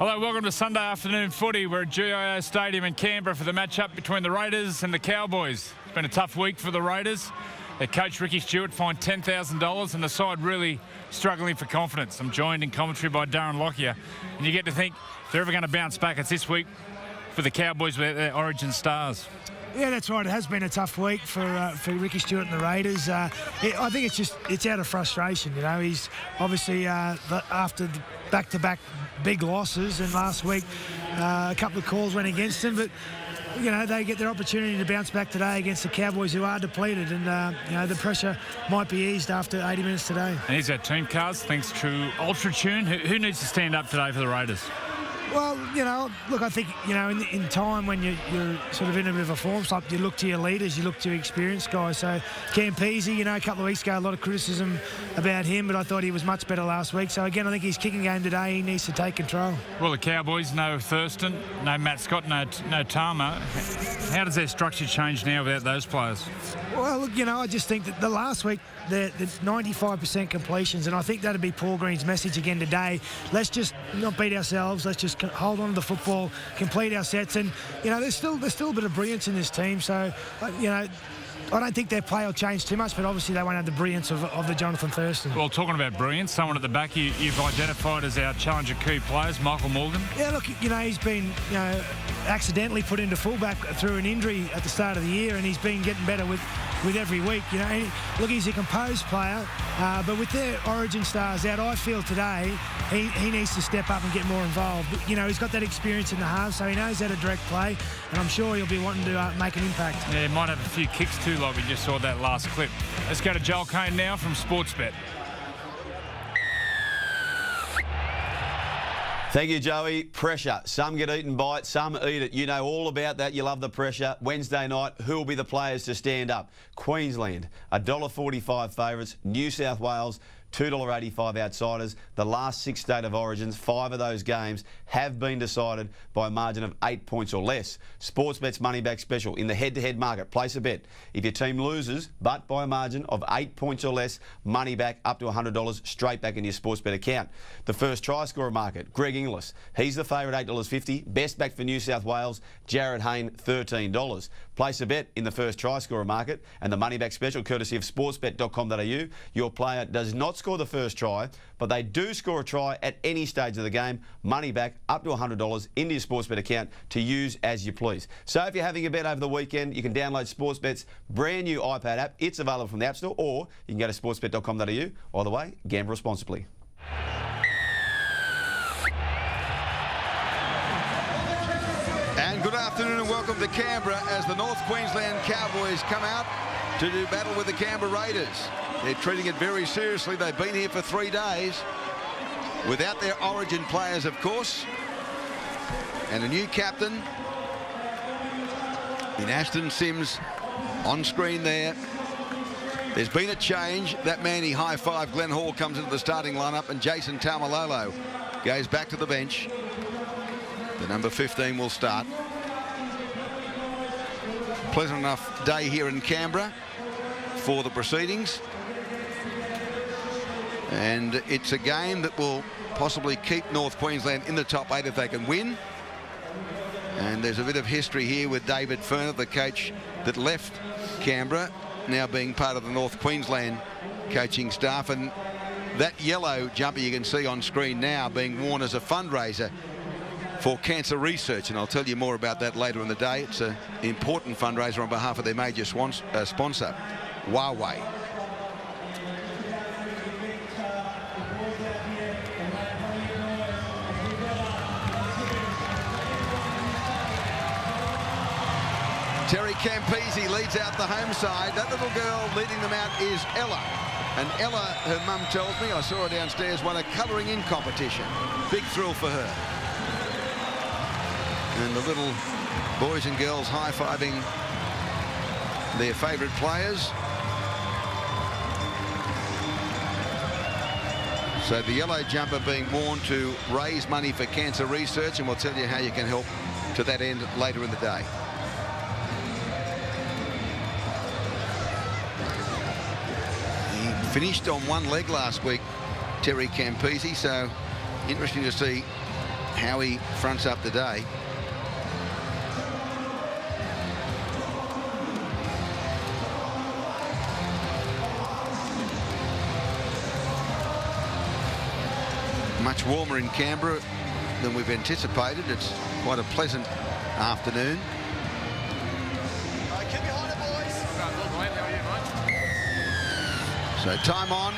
Hello, welcome to Sunday afternoon footy. We're at GIO Stadium in Canberra for the matchup between the Raiders and the Cowboys. It's been a tough week for the Raiders. Their coach Ricky Stewart fined $10,000 and the side really struggling for confidence. I'm joined in commentary by Darren Lockyer, and you get to think if they're ever going to bounce back, it's this week for the Cowboys with their origin stars. Yeah, that's right. It has been a tough week for Ricky Stewart and the Raiders. I think it's out of frustration. You know, he's obviously after the back-to-back big losses, and last week a couple of calls went against him, but you know, they get their opportunity to bounce back today against the Cowboys, who are depleted, and you know, the pressure might be eased after 80 minutes today. And here's our team cards, thanks to Ultratune. Who needs to stand up today for the Raiders? Well, you know, look, I think, you know, in time when you're sort of in a bit of a form slump, you look to your leaders, you look to your experienced guys. So Campese, you know, a couple of weeks ago, a lot of criticism about him, but I thought he was much better last week. So again, I think his kicking game today, he needs to take control. Well, the Cowboys, no Thurston, no Matt Scott, no Tama. How does their structure change now without those players? Well, look, you know, I just think that the last week, the 95% completions, and I think that'd be Paul Green's message again today. Let's just not beat ourselves. Let's just hold on to the football, complete our sets, and you know, there's still a bit of brilliance in this team. So, you know, I don't think their play will change too much, but obviously they won't have the brilliance of the Jonathan Thurston. Well, talking about brilliance, someone at the back you've identified as our Challenger key players, Michael Morgan. Yeah, look, you know, he's been, you know, accidentally put into fullback through an injury at the start of the year, and he's been getting better with every week. You know, look, he's a composed player, but with their origin stars out, I feel today he needs to step up and get more involved. You know, he's got that experience in the half, so he knows how to direct play, and I'm sure he'll be wanting to make an impact. Yeah, he might have a few kicks too, like we just saw that last clip. Let's go to Joel Kane now from Sportsbet. Thank you, Joey. Pressure. Some get eaten by it, some eat it. You know all about that. You love the pressure. Wednesday night, who will be the players to stand up? Queensland, $1.45 favourites. New South Wales, $2.85 outsiders. The last 6 state of origins, 5 of those games have been decided by a margin of 8 points or less. Sportsbet's money back special in the head-to-head market. Place a bet. If your team loses, but by a margin of 8 points or less, money back up to $100 straight back in your Sportsbet account. The first try scorer market, Greg Inglis. He's the favourite, $8.50. Best back for New South Wales, Jared Hayne, $13. Place a bet in the first try scorer market, and the money back special, courtesy of sportsbet.com.au. Your player does not score the first try, but they do score a try at any stage of the game. Money back up to $100 into your Sportsbet account to use as you please. So if you're having a bet over the weekend, you can download Sportsbet's brand new iPad app. It's available from the App Store, or you can go to sportsbet.com.au. Either way, gamble responsibly. And good afternoon and welcome to Canberra as the North Queensland Cowboys come out to do battle with the Canberra Raiders. They're treating it very seriously. They've been here for 3 days without their origin players, of course, and a new captain in Ashton Sims on screen there. There's been a change. That man he high-fived, Glenn Hall, comes into the starting lineup, and Jason Taumalolo goes back to the bench. The number 15 will start. Pleasant enough day here in Canberra for the proceedings. And it's a game that will possibly keep North Queensland in the top 8 if they can win. And there's a bit of history here with David Furner, the coach that left Canberra, now being part of the North Queensland coaching staff. And that yellow jumper you can see on screen now being worn as a fundraiser for cancer research, and I'll tell you more about that later in the day. It's an important fundraiser on behalf of their major sponsor, Huawei. Terry Campese leads out the home side. That little girl leading them out is Ella. And Ella, her mum tells me, I saw her downstairs, won a colouring in competition. Big thrill for her. And the little boys and girls high-fiving their favourite players. So the yellow jumper being worn to raise money for cancer research, and we'll tell you how you can help to that end later in the day. He finished on one leg last week, Terry Campese, so interesting to see how he fronts up today. Much warmer in Canberra than we've anticipated. It's quite a pleasant afternoon. So time on.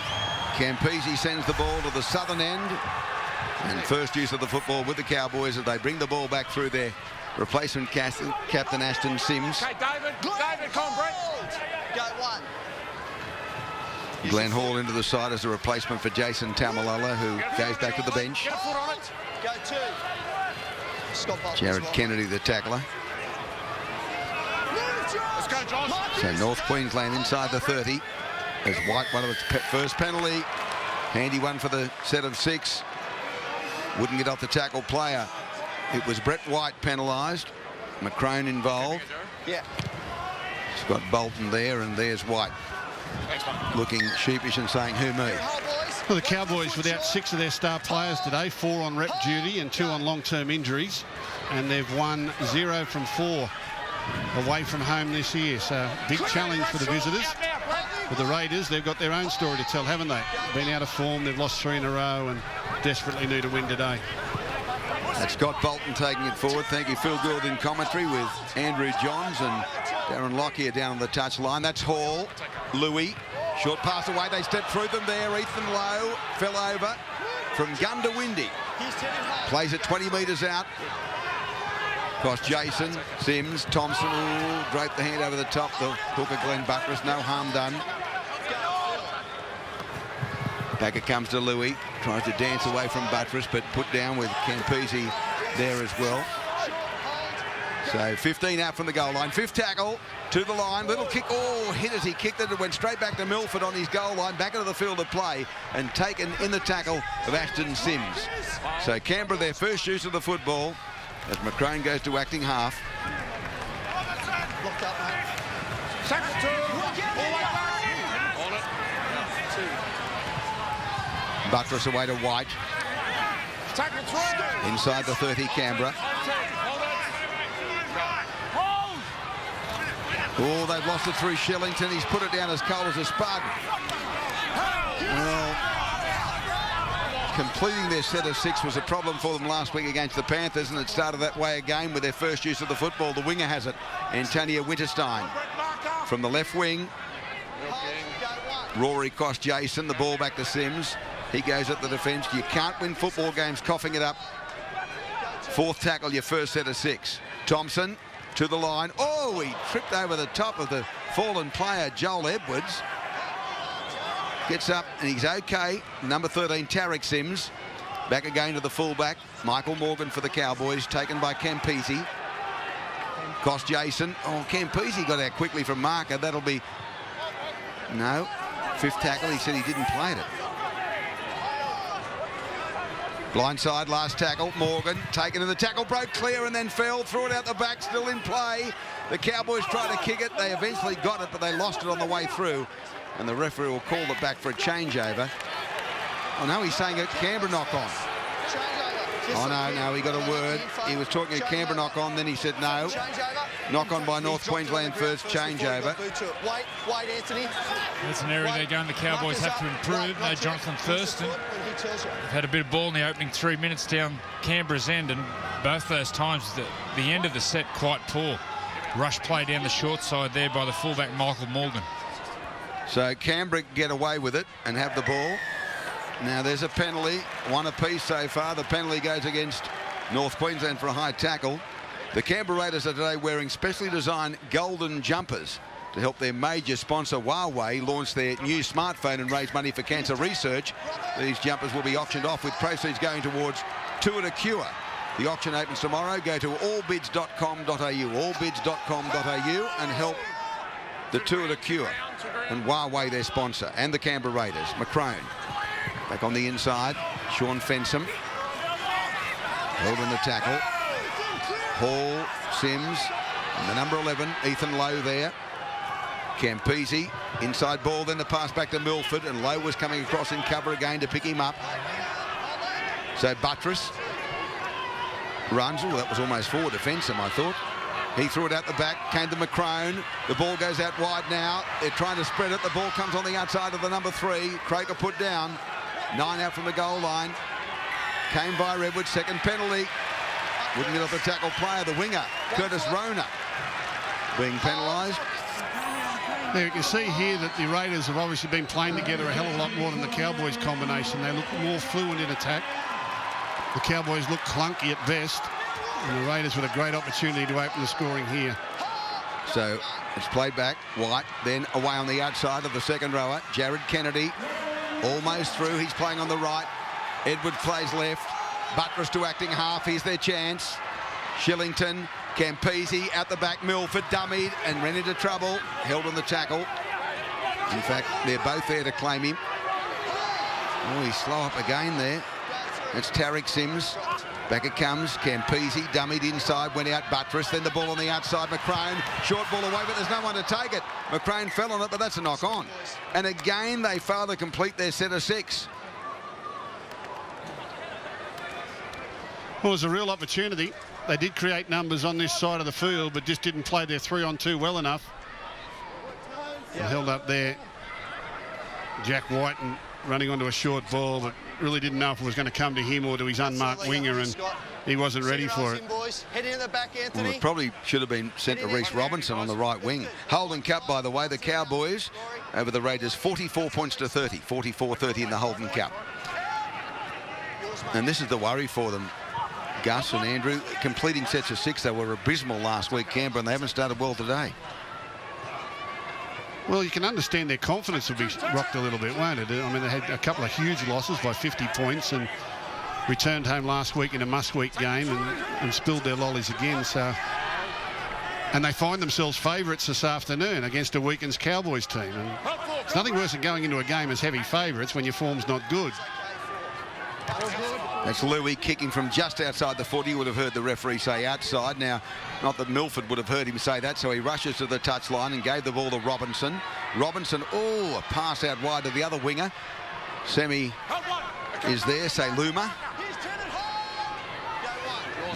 Campese sends the ball to the southern end. And first use of the football with the Cowboys as they bring the ball back through their replacement captain Ashton Sims. Okay, David, come on, Brett. Go one. Glenn Hall into the side as a replacement for Jason Tamalolo, who goes back to the bench. Get a foot on it. Go two. Scott Bolton. Jared Kennedy, the tackler. Let's go, Josh. So North Queensland inside the 30. As White one of its first penalty. Handy one for the set of 6. Wouldn't get off the tackle player. It was Brett White penalised. McCrone involved. Yeah. Scott Bolton there, and there's White. Looking sheepish and saying, who me? Well, the Cowboys without 6 of their star players today, 4 on rep duty and 2 on long-term injuries, and they've won 0 from 4 away from home this year. So big challenge for the visitors. For the Raiders, they've got their own story to tell, haven't they? Been out of form, they've lost 3 in a row and desperately need a win today. That's Scott Bolton taking it forward. Thank you, Phil Gould in commentary with Andrew Johns and Darren Lockyer down on the touchline. That's Hall, Louis. Short pass away, they step through them there. Ethan Lowe fell over from Gundawindi. Plays it 20 metres out. Across Jason, Sims, Thompson, drape the hand over the top. The hooker Glenn Buttress, no harm done. Back it comes to Louis. Tries to dance away from Buttress, but put down with Campese there as well. So 15 out from the goal line. 5th tackle to the line. Little kick. Oh, hit as he kicked it. It went straight back to Milford on his goal line. Back into the field of play and taken in the tackle of Ashton Sims. So Canberra, their first use of the football as McCrone goes to acting half. Buttress away to White. Inside the 30, Canberra. Oh, they've lost it through Shillington. He's put it down as cold as a spud. Well, completing their set of 6 was a problem for them last week against the Panthers, and it started that way again with their first use of the football. The winger has it, Antonio Winterstein. From the left wing, Rory cost Jason. The ball back to Sims. He goes at the defence. You can't win football games coughing it up. 4th tackle, your first set of 6. Thompson to the line. Oh, he tripped over the top of the fallen player, Joel Edwards. Gets up and he's okay. Number 13, Tarek Sims. Back again to the fullback. Michael Morgan for the Cowboys, taken by Campese. Cost Jason. Oh, Campese got out quickly from marker. That'll be... No. 5th tackle. He said he didn't play it. Blindside, last tackle. Morgan taken in the tackle, broke clear and then fell. Threw it out the back, still in play. The Cowboys tried to kick it. They eventually got it, but they lost it on the way through. And the referee will call it back for a changeover. Oh, no, he's saying a Canberra knock-on. Oh, no, he got a word. He was talking a Canberra knock-on, then he said no. Knock-on by North Queensland first, changeover. That's an area they're going. The Cowboys have to improve. No Jonathan Thurston. They've had a bit of ball in the opening 3 minutes down Canberra's end, and both those times the end of the set quite poor. Rush play down the short side there by the fullback Michael Morgan. So Canberra get away with it and have the ball. Now there's a penalty, 1 apiece so far. The penalty goes against North Queensland for a high tackle. The Canberra Raiders are today wearing specially designed golden jumpers to help their major sponsor Huawei launch their new smartphone and raise money for cancer research. These jumpers will be auctioned off with proceeds going towards Tour to Cure. The auction opens tomorrow. Go to allbids.com.au, allbids.com.au, and help the Tour to Cure and Huawei, their sponsor, and the Canberra Raiders. McCrone back on the inside. Sean Fensom held in the tackle. Hall, Sims, and the number 11, Ethan Lowe there. Campese, inside ball, then the pass back to Milford, and Lowe was coming across in cover again to pick him up. So Buttress runs. Oh, that was almost forward defensive, I thought. He threw it out the back, came to McCrone. The ball goes out wide now. They're trying to spread it. The ball comes on the outside of the number 3. Craker put down. 9 out from the goal line. Came by Redwood, second penalty. Wouldn't get off the tackle player, the winger, Curtis Rona, being penalised. Now you can see here that the Raiders have obviously been playing together a hell of a lot more than the Cowboys combination. They look more fluent in attack. The Cowboys look clunky at best. And the Raiders with a great opportunity to open the scoring here. So it's played back. White then away on the outside of the second rower. Jared Kennedy almost through. He's playing on the right. Edwards plays left. Buttress to acting half. Here's their chance. Shillington, Campese out the back. Milford dummied and ran into trouble. Held on the tackle. In fact, they're both there to claim him. Oh, he's slow up again there. That's Tarek Sims. Back it comes. Campese dummied inside, went out Buttress. Then the ball on the outside. McCrone, short ball away, but there's no one to take it. McCrone fell on it, but that's a knock on. And again, they fail to complete their set of 6. Well, it was a real opportunity. They did create numbers on this side of the field, but just didn't play their 3-on-2 well enough. And held up there. Jack White and running onto a short ball, but really didn't know if it was going to come to him or to his unmarked winger, and he wasn't ready for it. Well, it probably should have been sent to Reece Robinson on the right wing. Holden Cup, by the way, the Cowboys over the Raiders, 44 points to 30. 44-30 in the Holden Cup. And this is the worry for them. Gus and Andrew completing sets of 6. They were abysmal last week, Canberra, and they haven't started well today. Well, you can understand their confidence will be rocked a little bit, won't it? I mean, they had a couple of huge losses by 50 points and returned home last week in a must-week game and spilled their lollies again. So, and they find themselves favourites this afternoon against a weakened Cowboys team. And it's nothing worse than going into a game as heavy favourites when your form's not good. That's Louis kicking from just outside the 40. You would have heard the referee say outside. Now, not that Milford would have heard him say that, so he rushes to the touchline and gave the ball to Robinson. Robinson, oh, a pass out wide to the other winger. Semi is there, say Luma.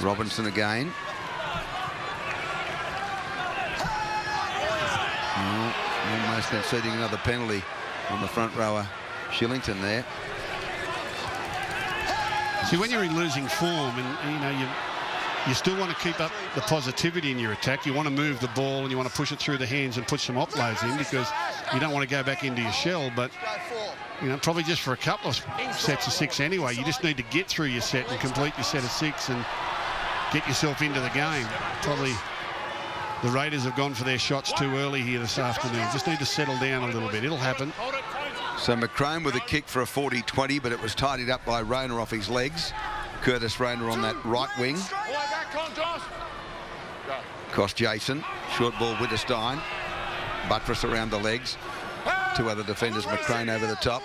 Robinson again. Oh, almost conceding another penalty on the front rower. Shillington there. See, when you're in losing form and, you know, you still want to keep up the positivity in your attack. You want to move the ball and you want to push it through the hands and put some offloads in because you don't want to go back into your shell. But, you know, probably just for a couple of sets of 6 anyway. You just need to get through your set and complete your set of 6 and get yourself into the game. Probably the Raiders have gone for their shots too early here this afternoon. Just need to settle down a little bit. It'll happen. So McCrone with a kick for a 40-20, but it was tidied up by Rona off his legs. Curtis Rona on that right wing. Cost Jason. Short ball, Witterstein. Buttress around the legs. 2 other defenders, McCrone over the top.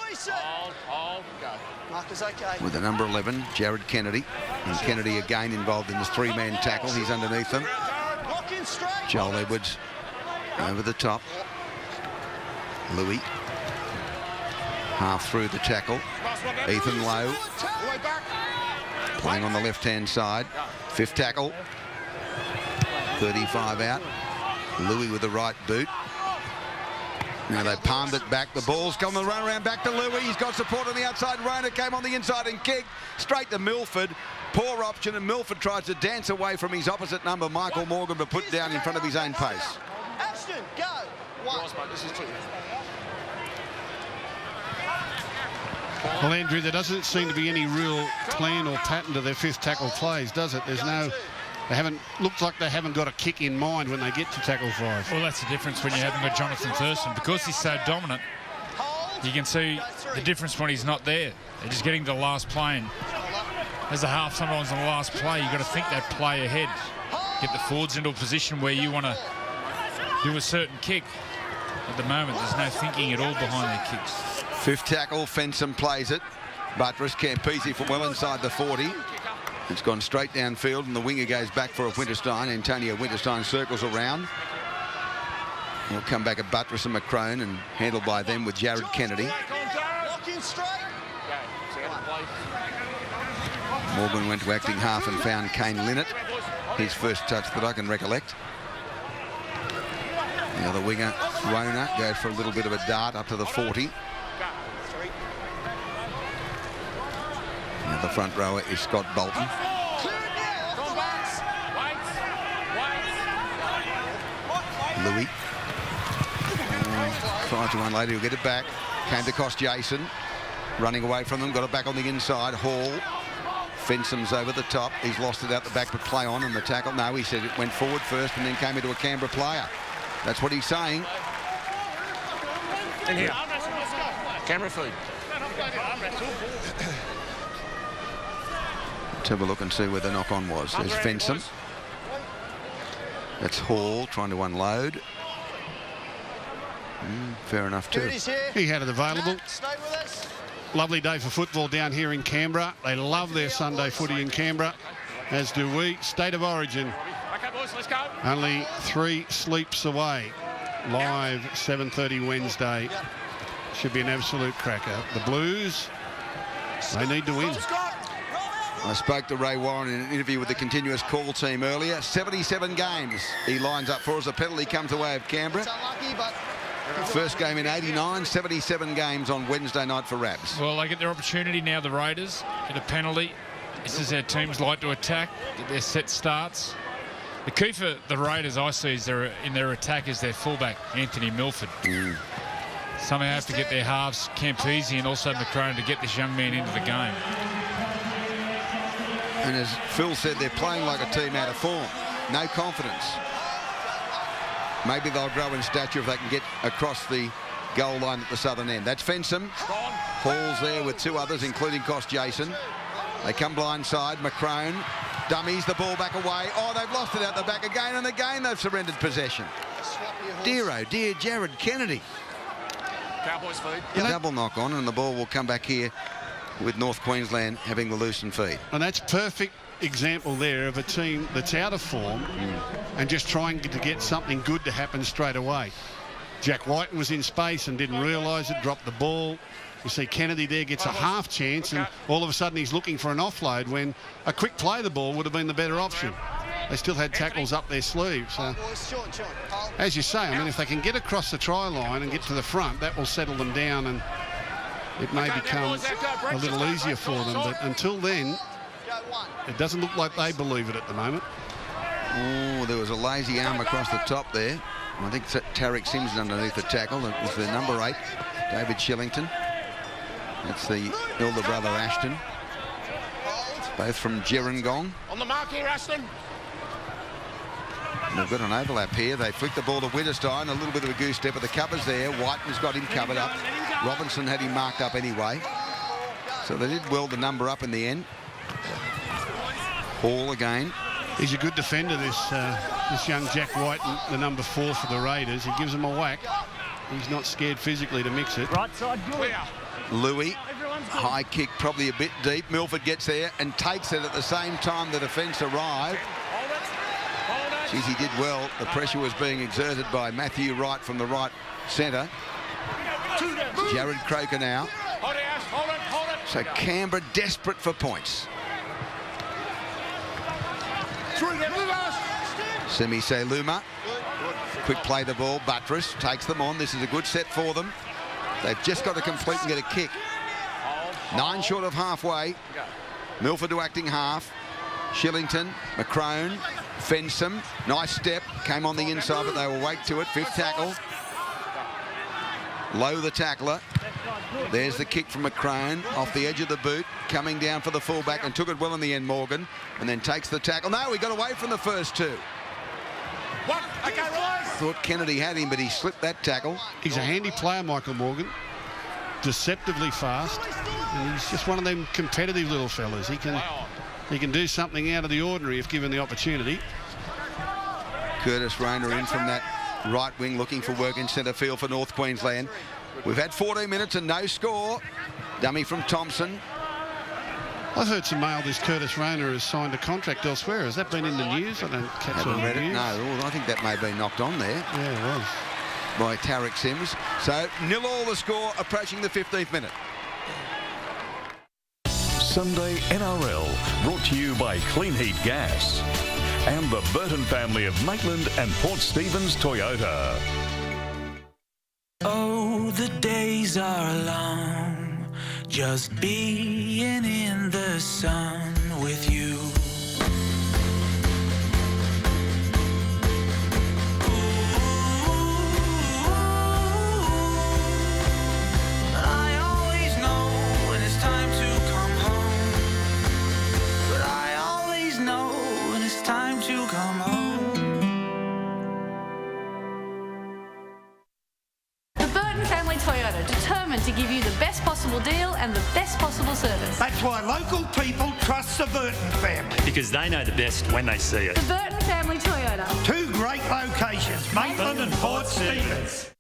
With the number 11, Jared Kennedy. And Kennedy again involved in this 3-man tackle. He's underneath them. Joel Edwards over the top. Louis. Half through the tackle. Ethan Lowe playing on the left-hand side. 5th tackle. 35 out. Louis with the right boot. Now they palmed it back. The ball's come the run around back to Louis. He's got support on the outside. Rona came on the inside and kicked straight to Milford. Poor option, and Milford tries to dance away from his opposite number, Michael Morgan, but put down in front of his own pace. Ashton, go. 1. This is 2. Well, Andrew, there doesn't seem to be any real plan or pattern to their 5th tackle plays, does it? There's no... They haven't... Looks like they haven't got a kick in mind when they get to tackle 5. Well, that's the difference when you haven't got Jonathan Thurston. Because he's so dominant, you can see the difference when he's not there. They're just getting to the last play. And as a half, sometimes on the last play, you've got to think that play ahead. Get the forwards into a position where you want to do a certain kick. At the moment, there's no thinking at all behind their kicks. 5th tackle, Fensom plays it. Buttress, Campese from well inside the 40. It's gone straight downfield, and the winger goes back for a Witterstein. Antonio Witterstein circles around. He'll come back at Buttress and McCrone, and handled by them with Jared Kennedy. Morgan went to acting half and found Kane Linnett, his first touch that I can recollect. The other winger, Rona, goes for a little bit of a dart up to the 40. The front rower is Scott Bolton. Louis. Tried to unload, he'll get it back. Came to cost Jason. Running away from them, got it back on the inside. Hall. Fensom's over the top. He's lost it out the back, but play on, and the tackle. No, he said it went forward first and then came into a Canberra player. That's what he's saying. In here. Camera feed. Let's have a look and see where the knock-on was. There's Fensom. That's Hall trying to unload. Fair enough too. He had it available. Lovely day for football down here in Canberra. They love their Sunday footy in Canberra, as do we. State of origin. Okay, boys, let's go. Only 3 sleeps away. Live 7:30 Wednesday. Should be an absolute cracker. The Blues, they need to win. I spoke to Ray Warren in an interview with the continuous call team earlier. 77 games he lines up for as a penalty comes the way of Canberra. First game in 89, 77 games on Wednesday night for Rabs. Well, they get their opportunity now, the Raiders. Get a penalty. This is how teams like to attack, get their set starts. The key for the Raiders, I see, is in their attack is their fullback, Anthony Milford. Somehow have to get their halves, Campese and also McCrone, to get this young man into the game. And as Phil said, they're playing like a team out of form. No confidence. Maybe they'll grow in stature if they can get across the goal line at the southern end. That's Fensom. Hall's there with 2 others, including Cost Jason. They come blindside. McCrone dummies the ball back away. Oh, they've lost it out the back again, and again they've surrendered possession. Dear, oh dear, Jared Kennedy. Cowboys feed. Double knock on, and the ball will come back here with North Queensland having the loosened feed. And that's perfect example there of a team that's out of form and just trying to get something good to happen straight away. Jack White was in space and didn't realise it, dropped the ball. You see Kennedy there gets a half chance, and all of a sudden he's looking for an offload when a quick play of the ball would have been the better option. They still had tackles up their sleeves. So, as you say, I mean, if they can get across the try line and get to the front, that will settle them down, and it may become a little easier for them. But until then, it doesn't look like they believe it at the moment. Oh, there was a lazy arm across the top there. I think Tarek Sims underneath the tackle. It was the number 8, David Shillington. That's the elder brother, Ashton. Both from Gerringong. On the mark here, Ashton. They've got an overlap here. They flick the ball to Wittgenstein. A little bit of a goose step, but the cover's there. Whiten's got him covered up. Robinson had him marked up anyway. So they did well to number up in the end. Hall again. He's a good defender, this young Jack Whiten, the number 4 for the Raiders. He gives them a whack. He's not scared physically to mix it. Right side, clear. Louis, high kick, probably a bit deep. Milford gets there and takes it at the same time the defence arrived. Geez, he did well. The pressure was being exerted by Matthew Wright from the right centre. Jared Croker now. So Canberra desperate for points. Semi Seluma. Quick play the ball. Buttress takes them on. This is a good set for them. They've just got to complete and get a kick. 9 short of halfway. Milford to acting half. Shillington, McCrone, Fensom. Nice step. Came on the inside, but they will wait to it. 5th tackle. Low the tackler. There's the kick from McCrone off the edge of the boot, coming down for the fullback, and took it well in the end, Morgan, and then takes the tackle. No, he got away from the first 2. Thought Kennedy had him, but he slipped that tackle. He's a handy player, Michael Morgan. Deceptively fast, and he's just one of them competitive little fellas. He can do something out of the ordinary if given the opportunity. Curtis Rayner in from that right wing, looking for work in centre field for North Queensland. We've had 14 minutes and no score. Dummy from Thompson. I've heard some mail this Curtis Rayner has signed a contract elsewhere. Has that been in the news? I don't catch all the news. No, I think that may have been knocked on there. Yeah, it was. By Tarek Sims. So 0-0 the score, approaching the 15th minute. Sunday NRL, brought to you by Clean Heat Gas and the Burton family of Maitland and Port Stephens Toyota. Oh, the days are long, just being in the sun with you. Toyota, determined to give you the best possible deal and the best possible service. That's why local people trust the Burton family. Because they know the best when they see it. The Burton family Toyota. 2 great locations, Maitland and Port Stephens.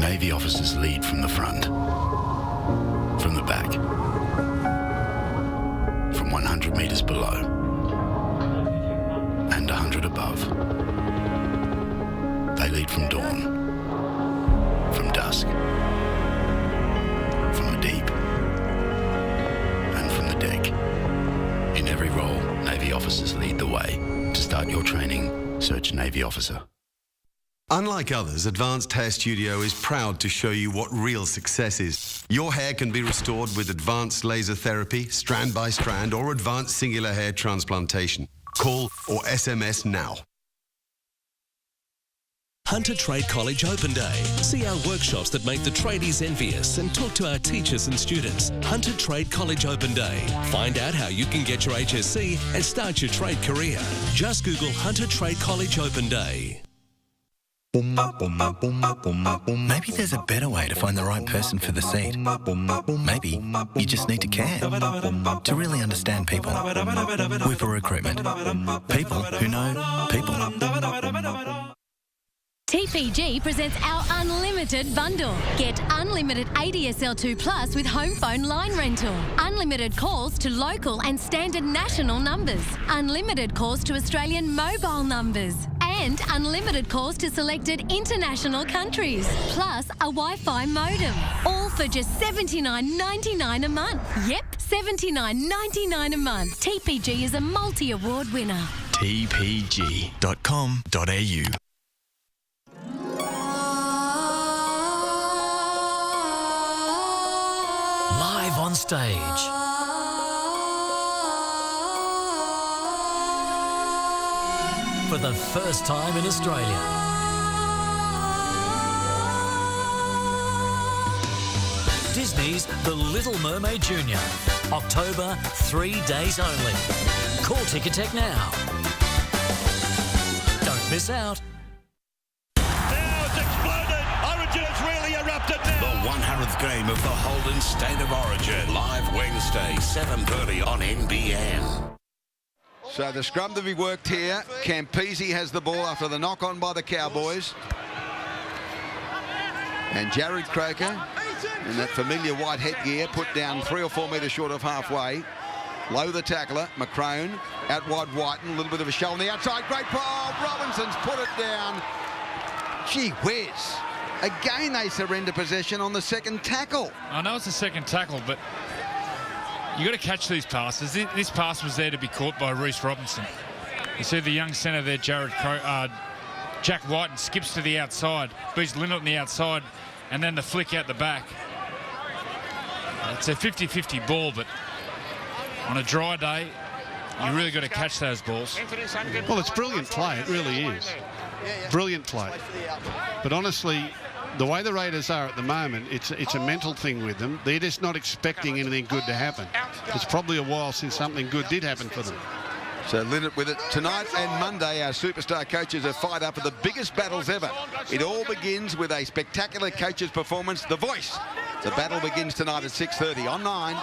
Navy officers lead from the front, from the back, from 100 metres below, and 100 above. They lead from dawn, from dusk, from the deep, and from the deck. In every role, Navy officers lead the way. To start your training, search Navy officer. Unlike others, Advanced Hair Studio is proud to show you what real success is. Your hair can be restored with advanced laser therapy, strand by strand, or advanced singular hair transplantation. Call or SMS now. Hunter Trade College Open Day. See our workshops that make the tradies envious and talk to our teachers and students. Hunter Trade College Open Day. Find out how you can get your HSC and start your trade career. Just Google Hunter Trade College Open Day. Maybe there's a better way to find the right person for the seat. Maybe you just need to care. To really understand people. Whipper Recruitment. People who know people. TPG presents our Unlimited Bundle. Get unlimited ADSL2 Plus with home phone line rental. Unlimited calls to local and standard national numbers. Unlimited calls to Australian mobile numbers. And unlimited calls to selected international countries. Plus a Wi-Fi modem. All for just $79.99 a month. Yep, $79.99 a month. TPG is a multi-award winner. tpg.com.au. Live on stage. For the first time in Australia. Disney's The Little Mermaid Jr. October, 3 days only. Call Ticketek now. Don't miss out. Now it's exploded. Origin has really erupted now. The 100th game of the Holden State of Origin. Live Wednesday, 7:30 on NBN. So the scrum to be worked here. Campese has the ball after the knock-on by the Cowboys. And Jared Croker, in that familiar white headgear, put down 3 or 4 metres short of halfway. Low the tackler, McCrone, out wide Whiten, a little bit of a shell on the outside. Great ball, Robinson's put it down. Gee whiz. Again, they surrender possession on the second tackle. I know it's the second tackle, but you got to catch these passes. This pass was there to be caught by Reece Robinson. You see the young centre there, Jack Whiten, skips to the outside, beats Lynott on the outside, and then the flick out the back. It's a 50-50 ball, but on a dry day, you really got to catch those balls. Well, it's brilliant play. It really is. Brilliant play. But honestly, the way the Raiders are at the moment, it's a mental thing with them. They're just not expecting anything good to happen. It's probably a while since something good did happen for them. So Lynott with it. Tonight and Monday, our superstar coaches are fired up for the biggest battles ever. It all begins with a spectacular coach's performance, The Voice. The battle begins tonight at 6:30 on 9.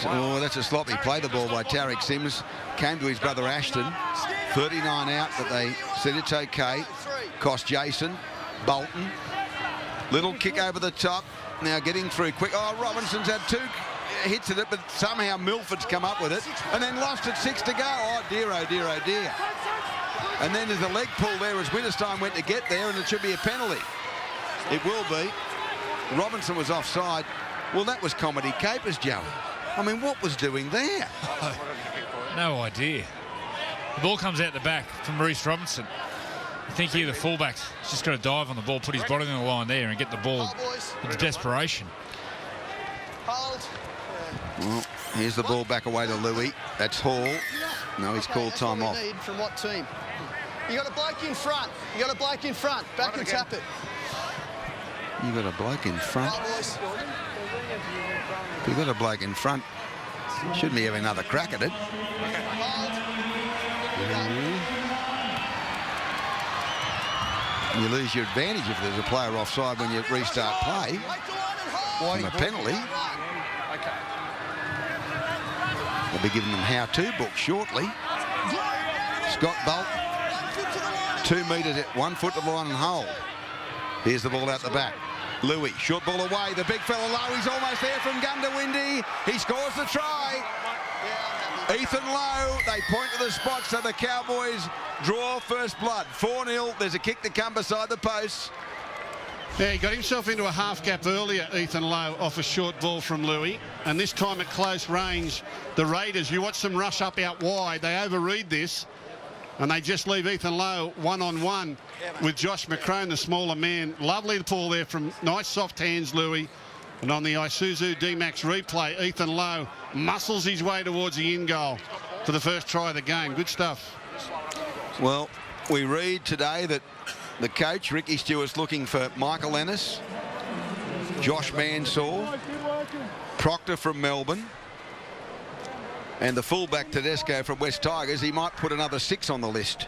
Oh, that's a sloppy play the ball by Tarek Sims. Came to his brother Ashton. 39 out, but they said it's okay. Cost Jason. Bolton. Little kick over the top. Now getting through quick. Oh, Robinson's had 2 hits at it, but somehow Milford's come up with it. And then lost at 6 to go. Oh, dear, oh, dear, oh, dear. And then there's a leg pull there as Winterstein went to get there, and it should be a penalty. It will be. Robinson was offside. Well, that was comedy capers, Joey. I mean, what was doing there? No idea. The ball comes out the back from Reece Robinson. I think here the fullback's just got to dive on the ball, put his body on the line there and get the ball into desperation. Well, here's the ball back away to Louis. That's Hall. No, he's called time off. From what team? You got a bloke in front. You got a bloke in front. Back and tap it. You got a bloke in front. You got a bloke in front. Shouldn't be having another crack at it. You lose your advantage if there's a player offside when you restart play. From a penalty. They'll be giving them how-to books shortly. Scott Bolt, 2 metres at 1 foot to the line and hold. Here's the ball out the back. Louis, short ball away. The big fella low. He's almost there from Gundawindi. He scores the try. Ethan Lowe, they point to the spot, so the Cowboys draw first blood. 4-0. There's a kick to come beside the posts. Yeah, he got himself into a half gap earlier, Ethan Lowe, off a short ball from Louis. And this time at close range, the Raiders, you watch them rush up out wide. They overread this, and they just leave Ethan Lowe one-on-one with Josh McCrone, the smaller man. Lovely pull there from nice soft hands, Louis. And on the Isuzu D-Max replay, Ethan Lowe muscles his way towards the in goal for the first try of the game. Good stuff. Well, we read today that the coach, Ricky Stewart's looking for Michael Ennis, Josh Mansour, Proctor from Melbourne, and the fullback Tedesco from West Tigers. He might put another 6 on the list,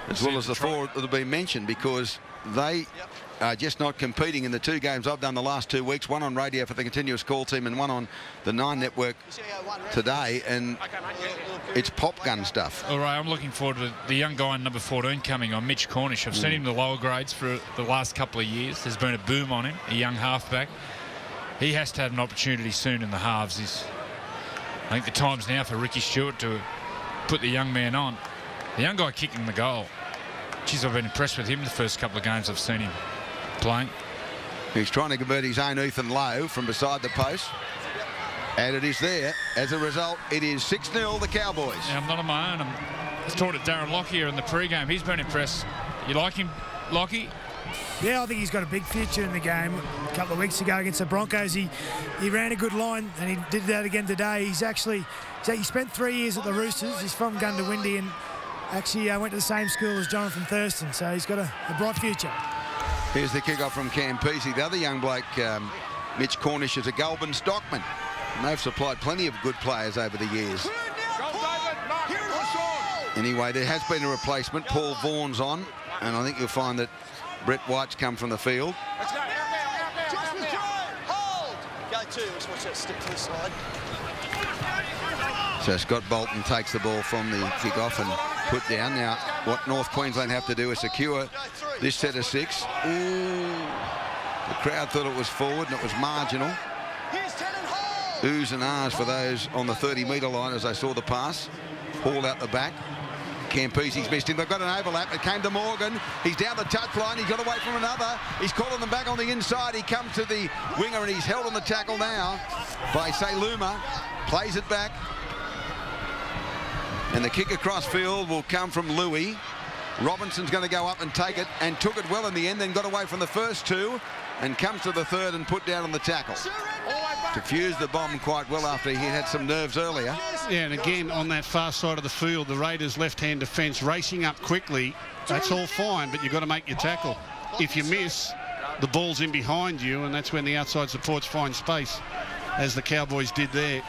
as well as the 4 that have been mentioned, because they are just not competing in the 2 games I've done the last 2 weeks, one on radio for the continuous call team and one on the 9 network today, and it's pop gun stuff. All right, I'm looking forward to the young guy in number 14 coming on, Mitch Cornish. I've seen him in the lower grades for the last couple of years. There's been a boom on him, a young halfback. He has to have an opportunity soon in the halves. I think the time's now for Ricky Stewart to put the young man on. The young guy kicking the goal. Geez, I've been impressed with him the first couple of games I've seen him playing. He's trying to convert his own Ethan Lowe from beside the post. And it is there. As a result, it is 6-0 the Cowboys. Yeah, I'm not on my own. I was talking to Darren Lockyer in the pre-game. He's been impressed. You like him, Lockie? Yeah, I think he's got a big future in the game. A couple of weeks ago against the Broncos, he ran a good line, and he did that again today. He spent 3 years at the Roosters. He's from Gundawindi and actually went to the same school as Jonathan Thurston, so he's got a bright future. Here's the kick-off from Campese. The other young bloke, Mitch Cornish, is a Goulburn stockman. And they've supplied plenty of good players over the years. Anyway, there has been a replacement. Paul Vaughan's on, and I think you'll find that Brett White's come from the field. Let's go. Hold. Go 2. Let's watch that stick to the side. So Scott Bolton takes the ball from the kick-off and put down. Now, what North Queensland have to do is secure this set of 6. Ooh. The crowd thought it was forward, and it was marginal. Oohs and ahs for those on the 30-metre line as they saw the pass. Hall out the back. Campese's missed him. They've got an overlap. It came to Morgan. He's down the touchline. He's got away from another. He's calling them back on the inside. He comes to the winger and he's held on the tackle now by Saluma. Plays it back. And the kick across field will come from Louis. Robinson's going to go up and take it, and took it well in the end, then got away from the first 2 and comes to the third and put down on the tackle. Defused the bomb quite well after he had some nerves earlier. Yeah, and again, on that far side of the field, the Raiders' left-hand defence racing up quickly. That's all fine, but you've got to make your tackle. If you miss, the ball's in behind you, and that's when the outside supports find space, as the Cowboys did there.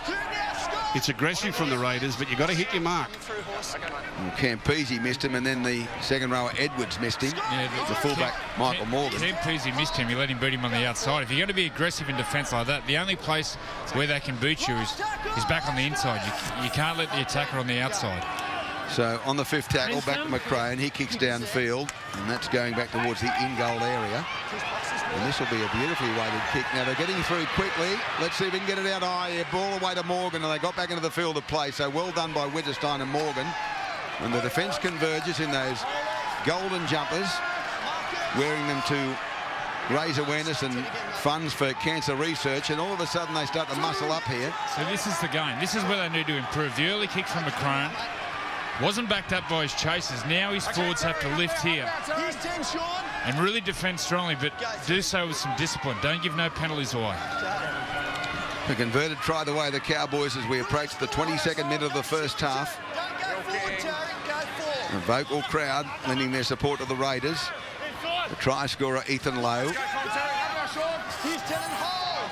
It's aggressive from the Raiders, but you've got to hit your mark. Well, Campese missed him, and then the second rower Edwards missed him. Yeah, the fullback Michael Morgan. Campese missed him. You let him beat him on the outside. If you're going to be aggressive in defence like that, the only place where they can beat you is back on the inside. You can't let the attacker on the outside. So on the 5th tackle, back to McCrone. He kicks downfield, and that's going back towards the in-goal area. And this will be a beautifully weighted kick. Now they're getting through quickly. Let's see if we can get it out. Ball away to Morgan, and they got back into the field of play. So well done by Wittgenstein and Morgan. And the defence converges in those golden jumpers, wearing them to raise awareness and funds for cancer research, and all of a sudden they start to muscle up here. So this is the game. This is where they need to improve. The early kick from McCrone wasn't backed up by his chasers. Now his forwards have to lift here and really defend strongly, but do so with some discipline. Don't give no penalties away. A converted try the way of the Cowboys as we approach the 22nd minute of the first half. A vocal crowd lending their support to the Raiders. The try scorer, Ethan Lowe.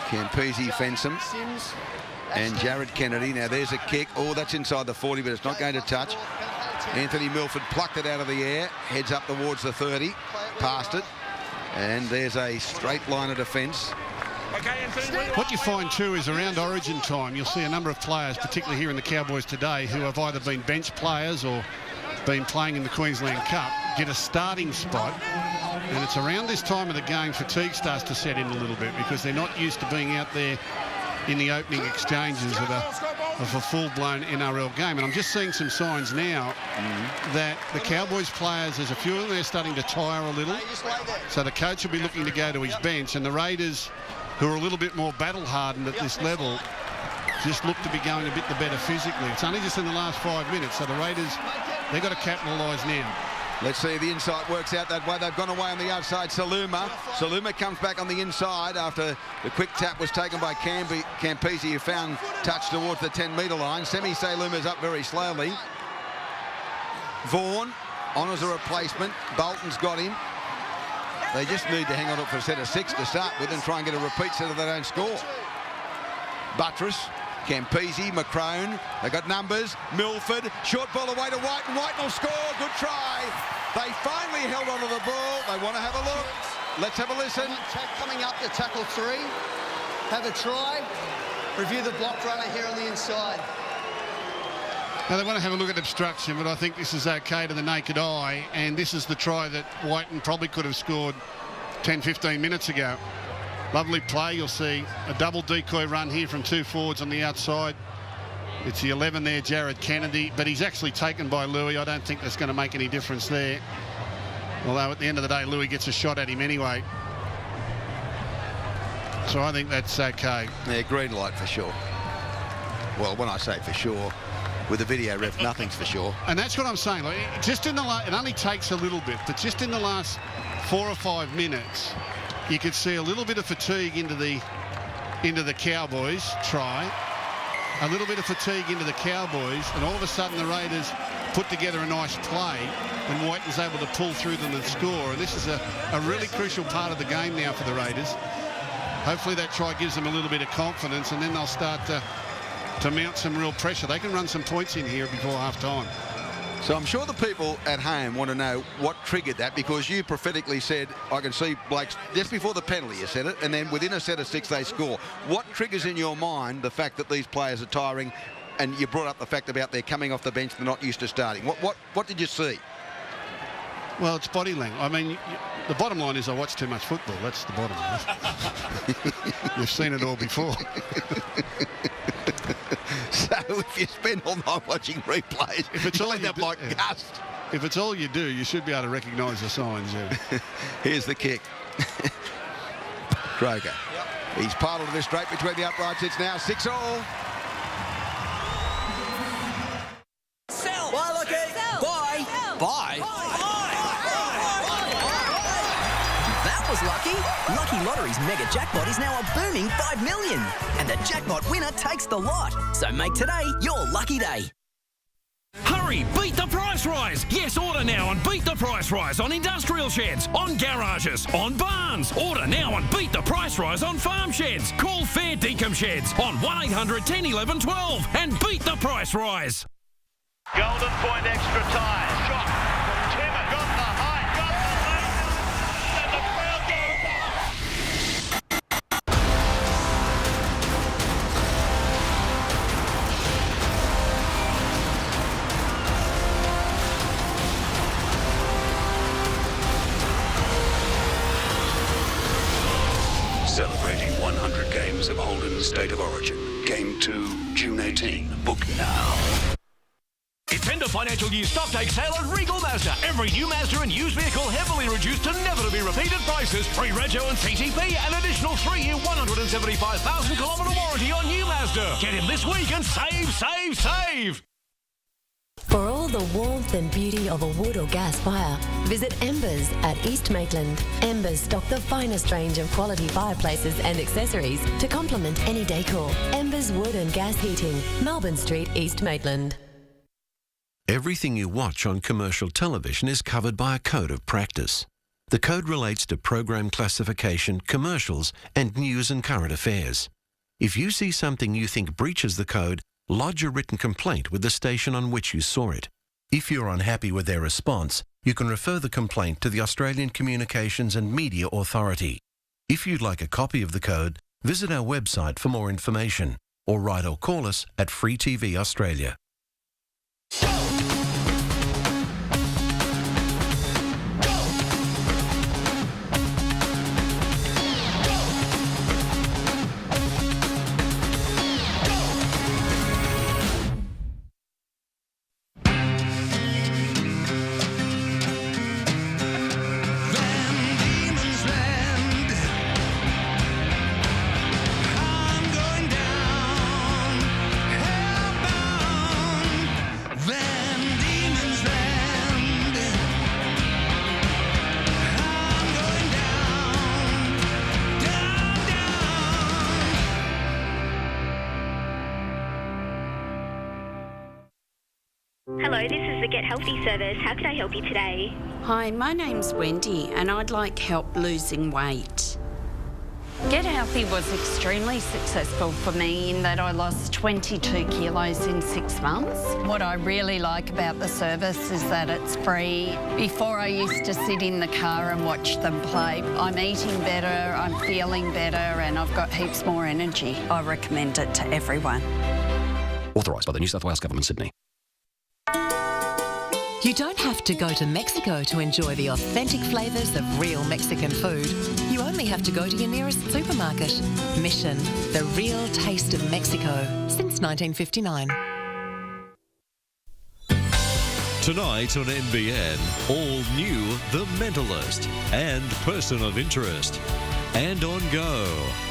Campese Fensom. And Jared Kennedy. Now there's a kick. Oh, that's inside the 40, but it's not going to touch. Anthony Milford plucked it out of the air. Heads up towards the 30. Past it. And there's a straight line of defence. What you find too is around Origin time, you'll see a number of players, particularly here in the Cowboys today, who have either been bench players or been playing in the Queensland Cup, get a starting spot, and it's around this time of the game fatigue starts to set in a little bit because they're not used to being out there in the opening exchanges of a full-blown NRL game. And I'm just seeing some signs now that the Cowboys players, there's a few of them, they're starting to tire a little, so the coach will be looking to go to his bench, and the Raiders, who are a little bit more battle-hardened at this level, just look to be going a bit the better physically. It's only just in the last 5 minutes, so the Raiders, they've got to capitalise now. Let's see if the inside works out that way. They've gone away on the outside. Saluma comes back on the inside after the quick tap was taken by Campese, who found touch towards the 10-metre line. Semi Saluma's up very slowly. Vaughan honours a replacement. Bolton's got him. They just need to hang on to it for a set of 6 to start with and try and get a repeat set if they don't score. Buttress, Campese, McCrone, they got numbers. Milford, short ball away to White, and White will score. Good try. They finally held onto the ball. They want to have a look. Let's have a listen. Coming up to tackle 3. Have a try. Review the block runner here on the inside. Now, they want to have a look at obstruction, but I think this is okay to the naked eye, and this is the try that Whiten probably could have scored 10, 15 minutes ago. Lovely play. You'll see a double decoy run here from 2 forwards on the outside. It's the 11 there, Jared Kennedy, but he's actually taken by Louis. I don't think that's going to make any difference there. Although at the end of the day, Louis gets a shot at him anyway. So I think that's okay. Yeah, green light for sure. Well, when I say for sure, with the video ref, nothing's for sure. And that's what I'm saying. Like, just in the it only takes a little bit, but just in the last 4 or 5 minutes, you could see a little bit of fatigue into the Cowboys try, a little bit of fatigue into the Cowboys, and all of a sudden the Raiders put together a nice play, and White was able to pull through them and score. And this is a really crucial part of the game now for the Raiders. Hopefully that try gives them a little bit of confidence, and then they'll start to mount some real pressure. They can run some points in here before half-time. So I'm sure the people at home want to know what triggered that, because you prophetically said, I can see Blake's, just before the penalty you said it, and then within a set of 6 they score. What triggers in your mind the fact that these players are tiring, and you brought up the fact about they're coming off the bench, they're not used to starting. What did you see? Well, it's body language. I mean, the bottom line is I watch too much football. That's the bottom line. You've seen it all before. So if you spend all night watching replays, if it's all end up like Gus. If it's all you do, you should be able to recognise the signs. Yeah. Here's the kick. Kroger. He's piloted this straight between the uprights. It's now 6-all. Sell. Bye, Lucky. Sell. Bye. Sell. Bye. That was lucky. Lucky Lottery's mega jackpot is now a booming $5 million. And the jackpot winner takes the lot. So make today your lucky day. Hurry, beat the price rise. Yes, order now and beat the price rise on industrial sheds, on garages, on barns. Order now and beat the price rise on farm sheds. Call Fair Dinkum Sheds on 1800 10 11 12 and beat the price rise. Golden Point extra time. Shot from Timmer. Got the height. Got the length. And the crowd goes up. Celebrating 100 games of Holden's State of Origin. Game 2, June 18. Book now. It's end of financial year stocktake sale at Regal Mazda. Every new Mazda and used vehicle heavily reduced to never-to-be-repeated prices. Free rego and CTP and additional 3-year 175,000-kilometre warranty on new Mazda. Get in this week and save, save, save! For all the warmth and beauty of a wood or gas fire, visit Embers at East Maitland. Embers stock the finest range of quality fireplaces and accessories to complement any decor. Embers Wood and Gas Heating, Melbourne Street, East Maitland. Everything you watch on commercial television is covered by a code of practice. The code relates to program classification, commercials, and news and current affairs. If you see something you think breaches the code, lodge a written complaint with the station on which you saw it. If you're unhappy with their response, you can refer the complaint to the Australian Communications and Media Authority. If you'd like a copy of the code, visit our website for more information, or write or call us at Free TV Australia. Hello, this is the Get Healthy service. How can I help you today? Hi, my name's Wendy and I'd like help losing weight. Get Healthy was extremely successful for me in that I lost 22 kilos in 6 months. What I really like about the service is that it's free. Before I used to sit in the car and watch them play. I'm eating better, I'm feeling better and I've got heaps more energy. I recommend it to everyone. Authorised by the New South Wales Government, Sydney. You don't have to go to Mexico to enjoy the authentic flavours of real Mexican food. You only have to go to your nearest supermarket. Mission, the real taste of Mexico since 1959. Tonight on NBN, all new The Mentalist and Person of Interest. And on Go,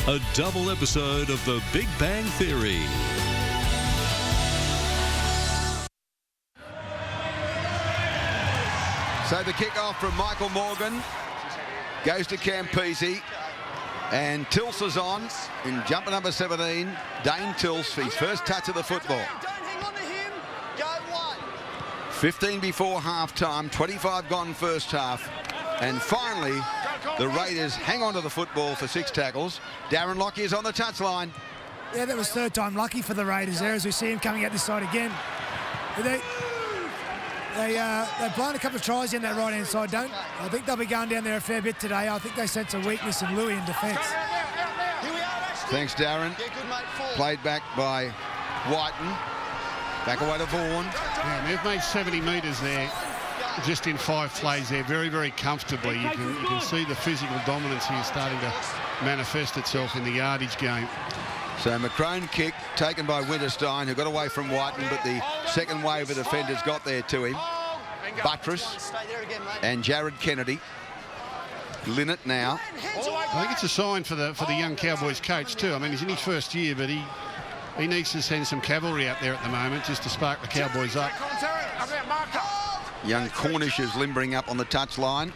a double episode of The Big Bang Theory. So the kick-off from Michael Morgan goes to Campese, and Tilse is on in jumper number 17, Dane Tilse, his first touch of the football. 15 before half-time, 25 gone first half, and finally the Raiders hang on to the football for 6 tackles. Darren Lockyer is on the touchline. Yeah, that was third time lucky for the Raiders there as we see him coming out this side again. They've blown a couple of tries in that right-hand side, don't? I think they'll be going down there a fair bit today. I think they sense a weakness in Louis in defence. Thanks, Darren. Played back by Whiten. Back away to Vaughan. Yeah, they've made 70 metres there, just in 5 plays there, very, very comfortably. You can see the physical dominance here starting to manifest itself in the yardage game. So McCrone kick taken by Winterstein, who got away from Whiten, but the second wave of defenders got there to him. Buttress and Jared Kennedy. Linnett now. I think it's a sign for the young Cowboys coach too. I mean, he's in his first year, but he needs to send some cavalry out there at the moment just to spark the Cowboys up. Young Cornish is limbering up on the touchline.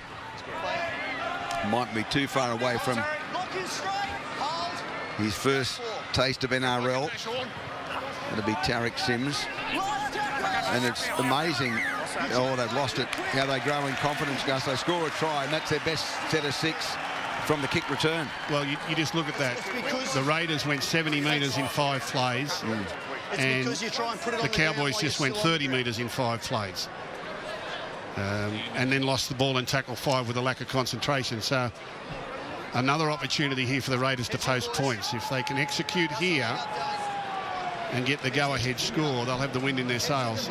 Might be too far away from his first taste of NRL. It'll be Tarek Sims. And it's amazing, oh, they've lost it, how they grow in confidence, Gus. They score a try, and that's their best set of 6 from the kick return. Well, you just look at that. The Raiders went 70 metres in 5 plays, and the Cowboys just went 30 metres in 5 plays. And then lost the ball in tackle 5 with a lack of concentration. So another opportunity here for the Raiders to post points. If they can execute here and get the go-ahead score, they'll have the wind in their sails.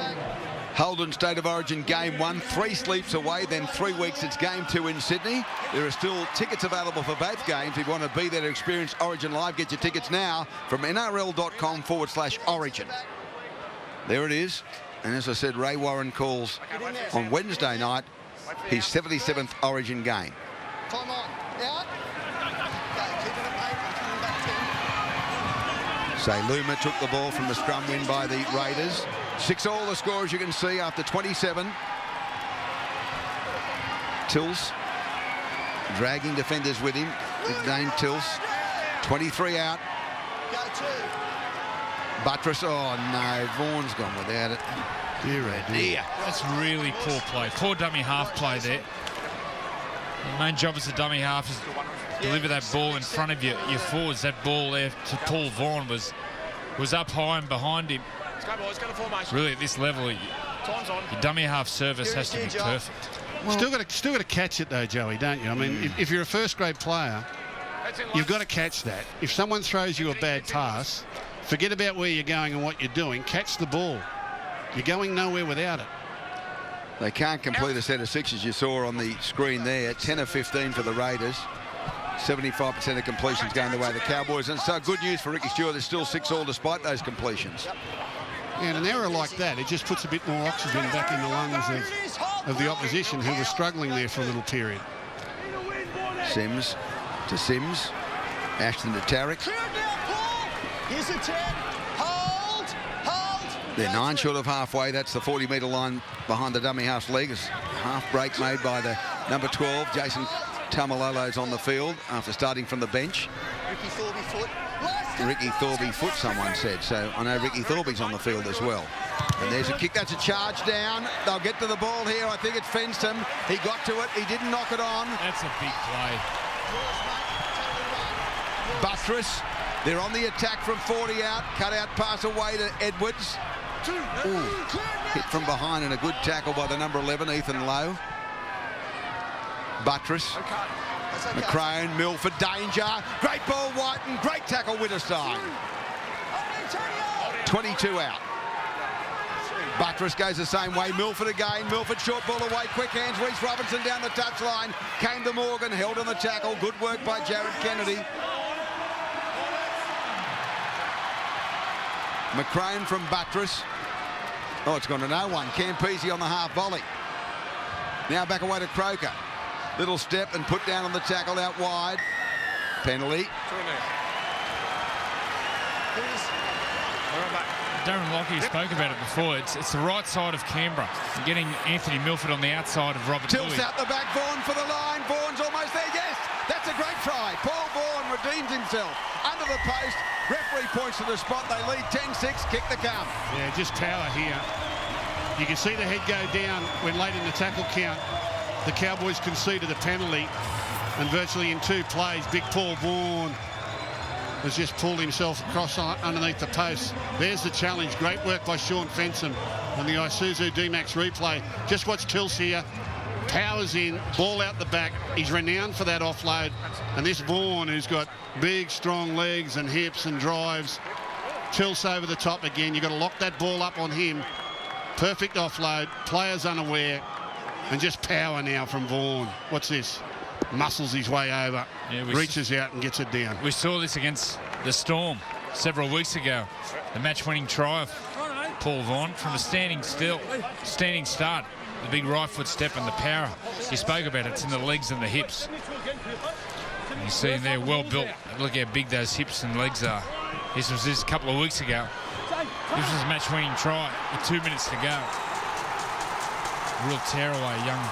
Holden State of Origin Game 1, 3 sleeps away, then 3 weeks it's Game 2 in Sydney. There are still tickets available for both games. If you want to be there to experience Origin Live, get your tickets now from nrl.com/Origin. There it is. And as I said, Ray Warren calls on Wednesday night his 77th Origin game. Time on. Out. Okay, keeping it mate. Coming back 10. Say Luma took the ball from the scrum win by the Raiders. 6-all the score, as you can see, after 27. Tills dragging defenders with him. Big name Tills. 23 out. Go two. Buttress. Oh no, Vaughan's gone without it. Dear, oh dear. That's really poor play. Poor dummy half play there. The main job as a dummy half is deliver that ball in front of your forwards. That ball there to Paul Vaughan was up high and behind him. Really, at this level, your dummy half service has to be perfect. Well, still got to catch it though, Joey, don't you? I mean, if you're a first-grade player, you've got to catch that. If someone throws you a bad pass, forget about where you're going and what you're doing. Catch the ball. You're going nowhere without it. They can't complete a set of sixes. You saw on the screen there. 10 of 15 for the Raiders. 75% of completions going the way of the Cowboys. And so good news for Ricky Stewart. There's still 6-all despite those completions. And an error like that, it just puts a bit more oxygen back in the lungs of the opposition, who was struggling there for a little period. Sims to Sims. Ashton to Tarek. Here's a 10. Hold. They're 9 short of halfway. That's the 40-metre line behind the dummy half's leg. Half break made by the number 12, Jason Tamalolo's on the field after starting from the bench. Ricky Thorby foot. Ricky Thorby foot, someone said. So I know Ricky Thorby's on the field as well. And there's a kick. That's a charge down. They'll get to the ball here. I think it's fenced him. He got to it. He didn't knock it on. That's a big play. Buttress. They're on the attack from 40 out. Cut out pass away to Edwards. Ooh. Hit from behind and a good tackle by the number 11, Ethan Lowe. Buttress. McCrone, Milford, danger. Great ball, Whiten. Great tackle, Witterstein. 22 out. Buttress goes the same way. Milford again. Milford short ball away. Quick hands. Reece Robinson down the touchline. Came to Morgan. Held on the tackle. Good work by Jared Kennedy. McCrone from Buttress. Oh, it's gone to no one. Campese on the half volley. Now back away to Croker. Little step and put down on the tackle out wide. Penalty. Darren Lockyer spoke about it before. It's the right side of Canberra. Getting Anthony Milford on the outside of Robert Tilts Louis. out the back. Vaughan for the line. Vaughan's almost there. Yes, that's a great try. Paul Vaughan redeems himself. Under the post. Referee points to the spot. They lead 10-6. Kick the count. Yeah, just power here. You can see the head go down when late in the tackle count. The Cowboys conceded a penalty, and virtually in 2 plays, big Paul Vaughan has just pulled himself across underneath the post. There's the challenge. Great work by Sean Fensom on the Isuzu D-Max replay. Just watch Tills here. Powers in, ball out the back. He's renowned for that offload. And this Vaughan, who's got big, strong legs and hips and drives, tilts over the top again. You've got to lock that ball up on him. Perfect offload. Players unaware. And just power now from Vaughan. What's this? Muscles his way over, reaches out and gets it down. We saw this against the Storm several weeks ago. The match-winning try of Paul Vaughan from a standing start. The big right foot step and the power. You spoke about it. It's in the legs and the hips. And you see they're well built. Look how big those hips and legs are. This was a couple of weeks ago. This was a match-winning try with 2 minutes to go. Real tearaway, young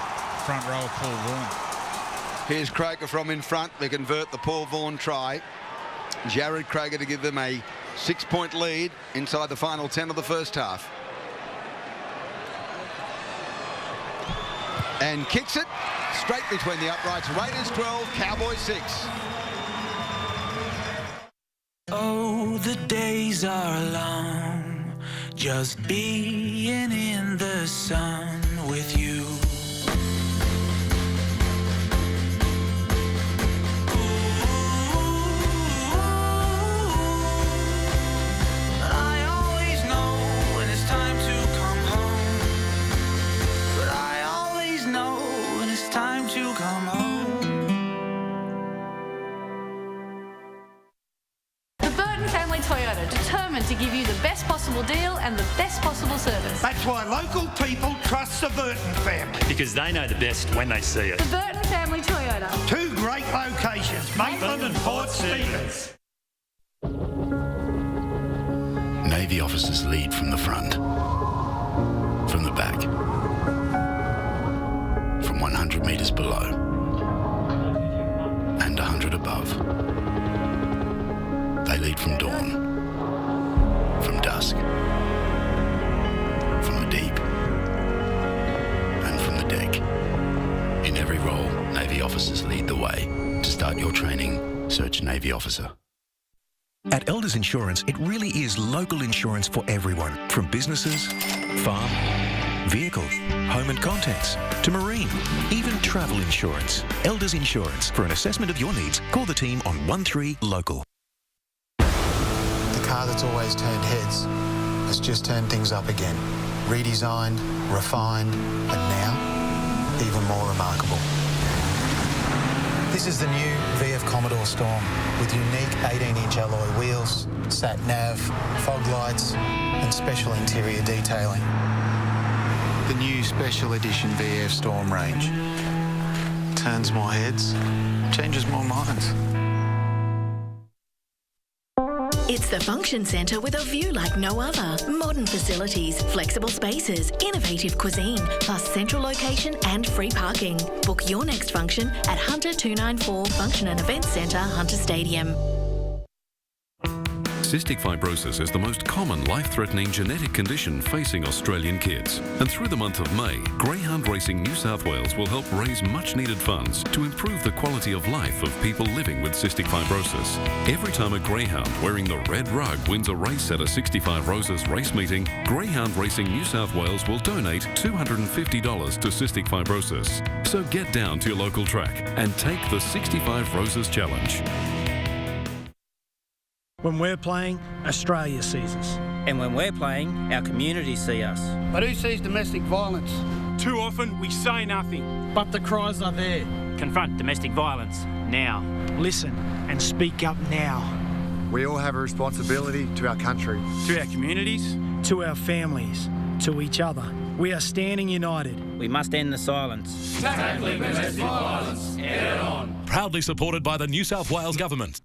front rower Paul Vaughan. Here's Croker from in front. They convert the Paul Vaughan try. Jared Croker to give them a 6-point lead inside the final 10 of the first half. And kicks it straight between the uprights. Raiders 12, Cowboys 6. Oh, the days are long, just being in the sun with you. Family Toyota, determined to give you the best possible deal and the best possible service. That's why local people trust the Burton family. Because they know the best when they see it. The Burton Family Toyota. 2 great locations, Maitland and Port Stephens. Navy officers lead from the front, from the back, from 100 metres below, and 100 above. They lead from dawn, from dusk, from the deep, and from the deck. In every role, Navy officers lead the way. To start your training, search Navy officer. At Elders Insurance, it really is local insurance for everyone, from businesses, farm, vehicle, home and contents, to marine, even travel insurance. Elders Insurance. For an assessment of your needs, call the team on 13 Local. The car that's always turned heads has just turned things up again. Redesigned, refined, and now, even more remarkable. This is the new VF Commodore Storm with unique 18-inch alloy wheels, sat-nav, fog lights and special interior detailing. The new special edition VF Storm range. Turns more heads, changes more minds. It's the Function Centre with a view like no other. Modern facilities, flexible spaces, innovative cuisine, plus central location and free parking. Book your next function at Hunter 294 Function and Events Centre, Hunter Stadium. Cystic fibrosis is the most common life-threatening genetic condition facing Australian kids. And through the month of May, Greyhound Racing New South Wales will help raise much-needed funds to improve the quality of life of people living with cystic fibrosis. Every time a greyhound wearing the red rug wins a race at a 65 Roses race meeting, Greyhound Racing New South Wales will donate $250 to cystic fibrosis. So get down to your local track and take the 65 Roses Challenge. When we're playing, Australia sees us. And when we're playing, our communities see us. But who sees domestic violence? Too often we say nothing, but the cries are there. Confront domestic violence now. Listen and speak up now. We all have a responsibility to our country, to our communities, to our families, to each other. We are standing united. We must end the silence. Tackling domestic violence head on. Proudly supported by the New South Wales Government.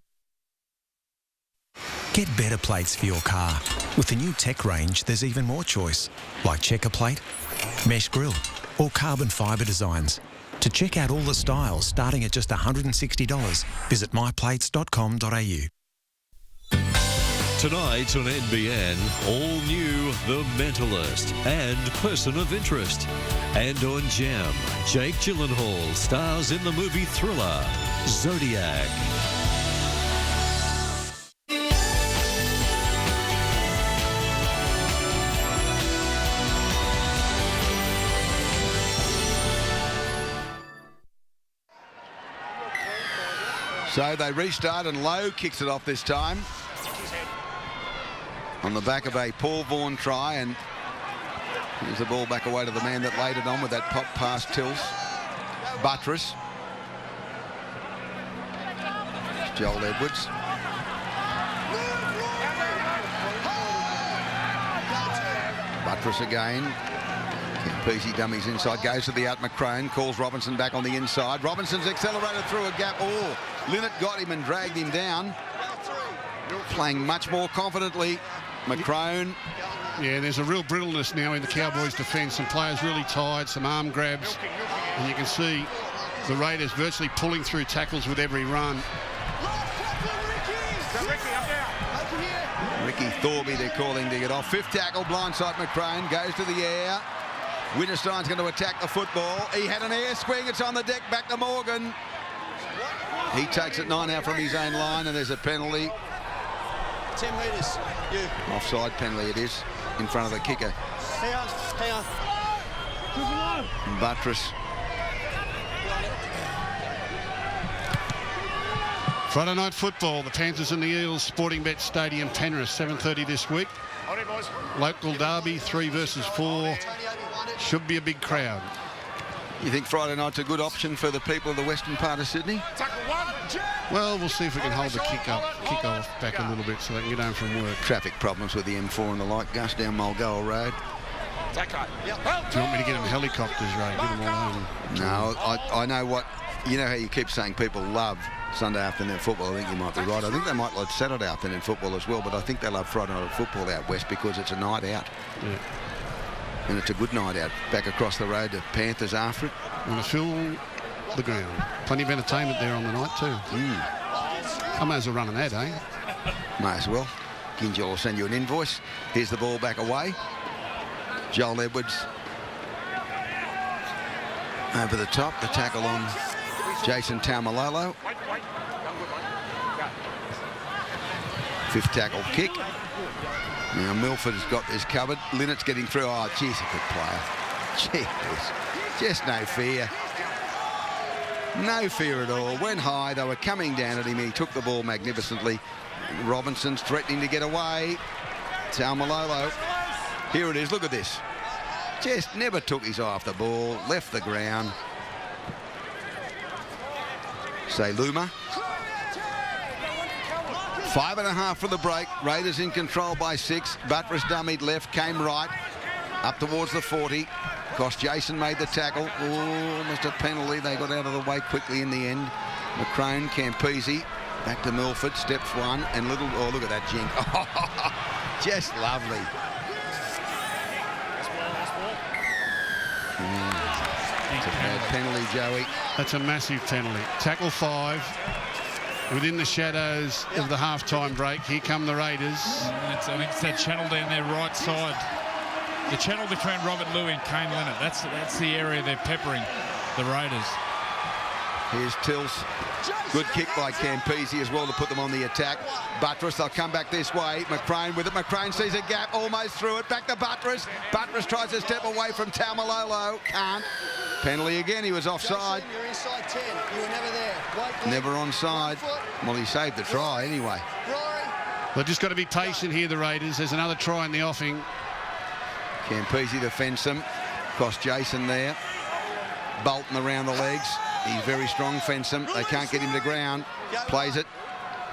Get better plates for your car. With the new Tech range, there's even more choice, like checker plate, mesh grille, or carbon fibre designs. To check out all the styles starting at just $160, visit myplates.com.au. Tonight on NBN, all new The Mentalist and Person of Interest. And on Gem, Jake Gyllenhaal stars in the movie thriller Zodiac. So they restart and Lowe kicks it off this time. On the back of a Paul Vaughan try, and gives the ball back away to the man that laid it on with that pop past Tills. Buttress. Joel Edwards. Buttress again. Peasy dummies inside, goes to the out McCrone, calls Robinson back on the inside. Robinson's accelerated through a gap. Oh, Linnett got him and dragged him down. Playing much more confidently. McCrone. Yeah, there's a real brittleness now in the Cowboys' defence. Some players really tired, some arm grabs. And you can see the Raiders virtually pulling through tackles with every run. Ricky Thorby, they're calling to get off. Fifth tackle, blindside McCrone, goes to the air. Winterstein's going to attack the football. He had an air swing. It's on the deck. Back to Morgan. He takes it 9 out from his own line, and there's a penalty. 10 metres. Offside penalty it is, in front of the kicker. Hang on. Buttress. Friday night football, the Panthers and the Eels, Sportingbet Stadium, Penrith, 7:30 this week. Local derby, 3 versus 4. Should be a big crowd. You think Friday night's a good option for the people of the western part of Sydney? Well, we'll see if we can hold the kick-off back a little bit so they can get home from work. Traffic problems with the M4 and the like, Gus, down Mulgoa Road. Do you want me to get them helicopters, Ray? Get them all home? No, I know what... You know how you keep saying people love Sunday afternoon football? I think you might be right. I think they might like Saturday afternoon football as well, but I think they love Friday night football out west because it's a night out. Yeah. And it's a good night out. Back across the road to Panthers after it. Want to fill the ground. Plenty of entertainment there on the night too. I may as well run an ad, eh? May as well. Ginjal will send you an invoice. Here's the ball back away. Joel Edwards over the top. The tackle on Jason Taumalolo. Fifth tackle kick. Now Milford's got this covered. Linnett's getting through. Oh, geez, a good player. Jeez, just no fear. No fear at all. Went high. They were coming down at him. He took the ball magnificently. Robinson's threatening to get away. Taumalolo. Here it is. Look at this. Just never took his eye off the ball. Left the ground. Say Luma. 5.5 for the break. Raiders in control by 6. Buttress dummied left, came right, up towards the 40. Cost Jason made the tackle. Oh, almost a penalty. They got out of the way quickly in the end. McCrone, Campese, back to Milford, steps one, and little. Oh, look at that jink. Oh, just lovely. It's a bad penalty, Joey. That's a massive penalty. Tackle 5. Within the shadows of the half-time break, here come the Raiders. I think it's that channel down their right side. The channel between Robert Louis and Kane Leonard. That's the area they're peppering the Raiders. Here's Tills. Good kick by Campese as well to put them on the attack. Buttress, they'll come back this way. McCrone with it. McCrone sees a gap, almost through it. Back to Buttress. Buttress tries to step away from Taumalolo. Can't. Penalty again. He was offside. Jason, you're inside 10. You were never there. Never onside. Well, he saved the try anyway. They've just got to be patient here, the Raiders. There's another try in the offing. Campese defends him. Cost Jason there. Bolton around the legs. He's very strong, fence him. They can't get him to ground. Plays it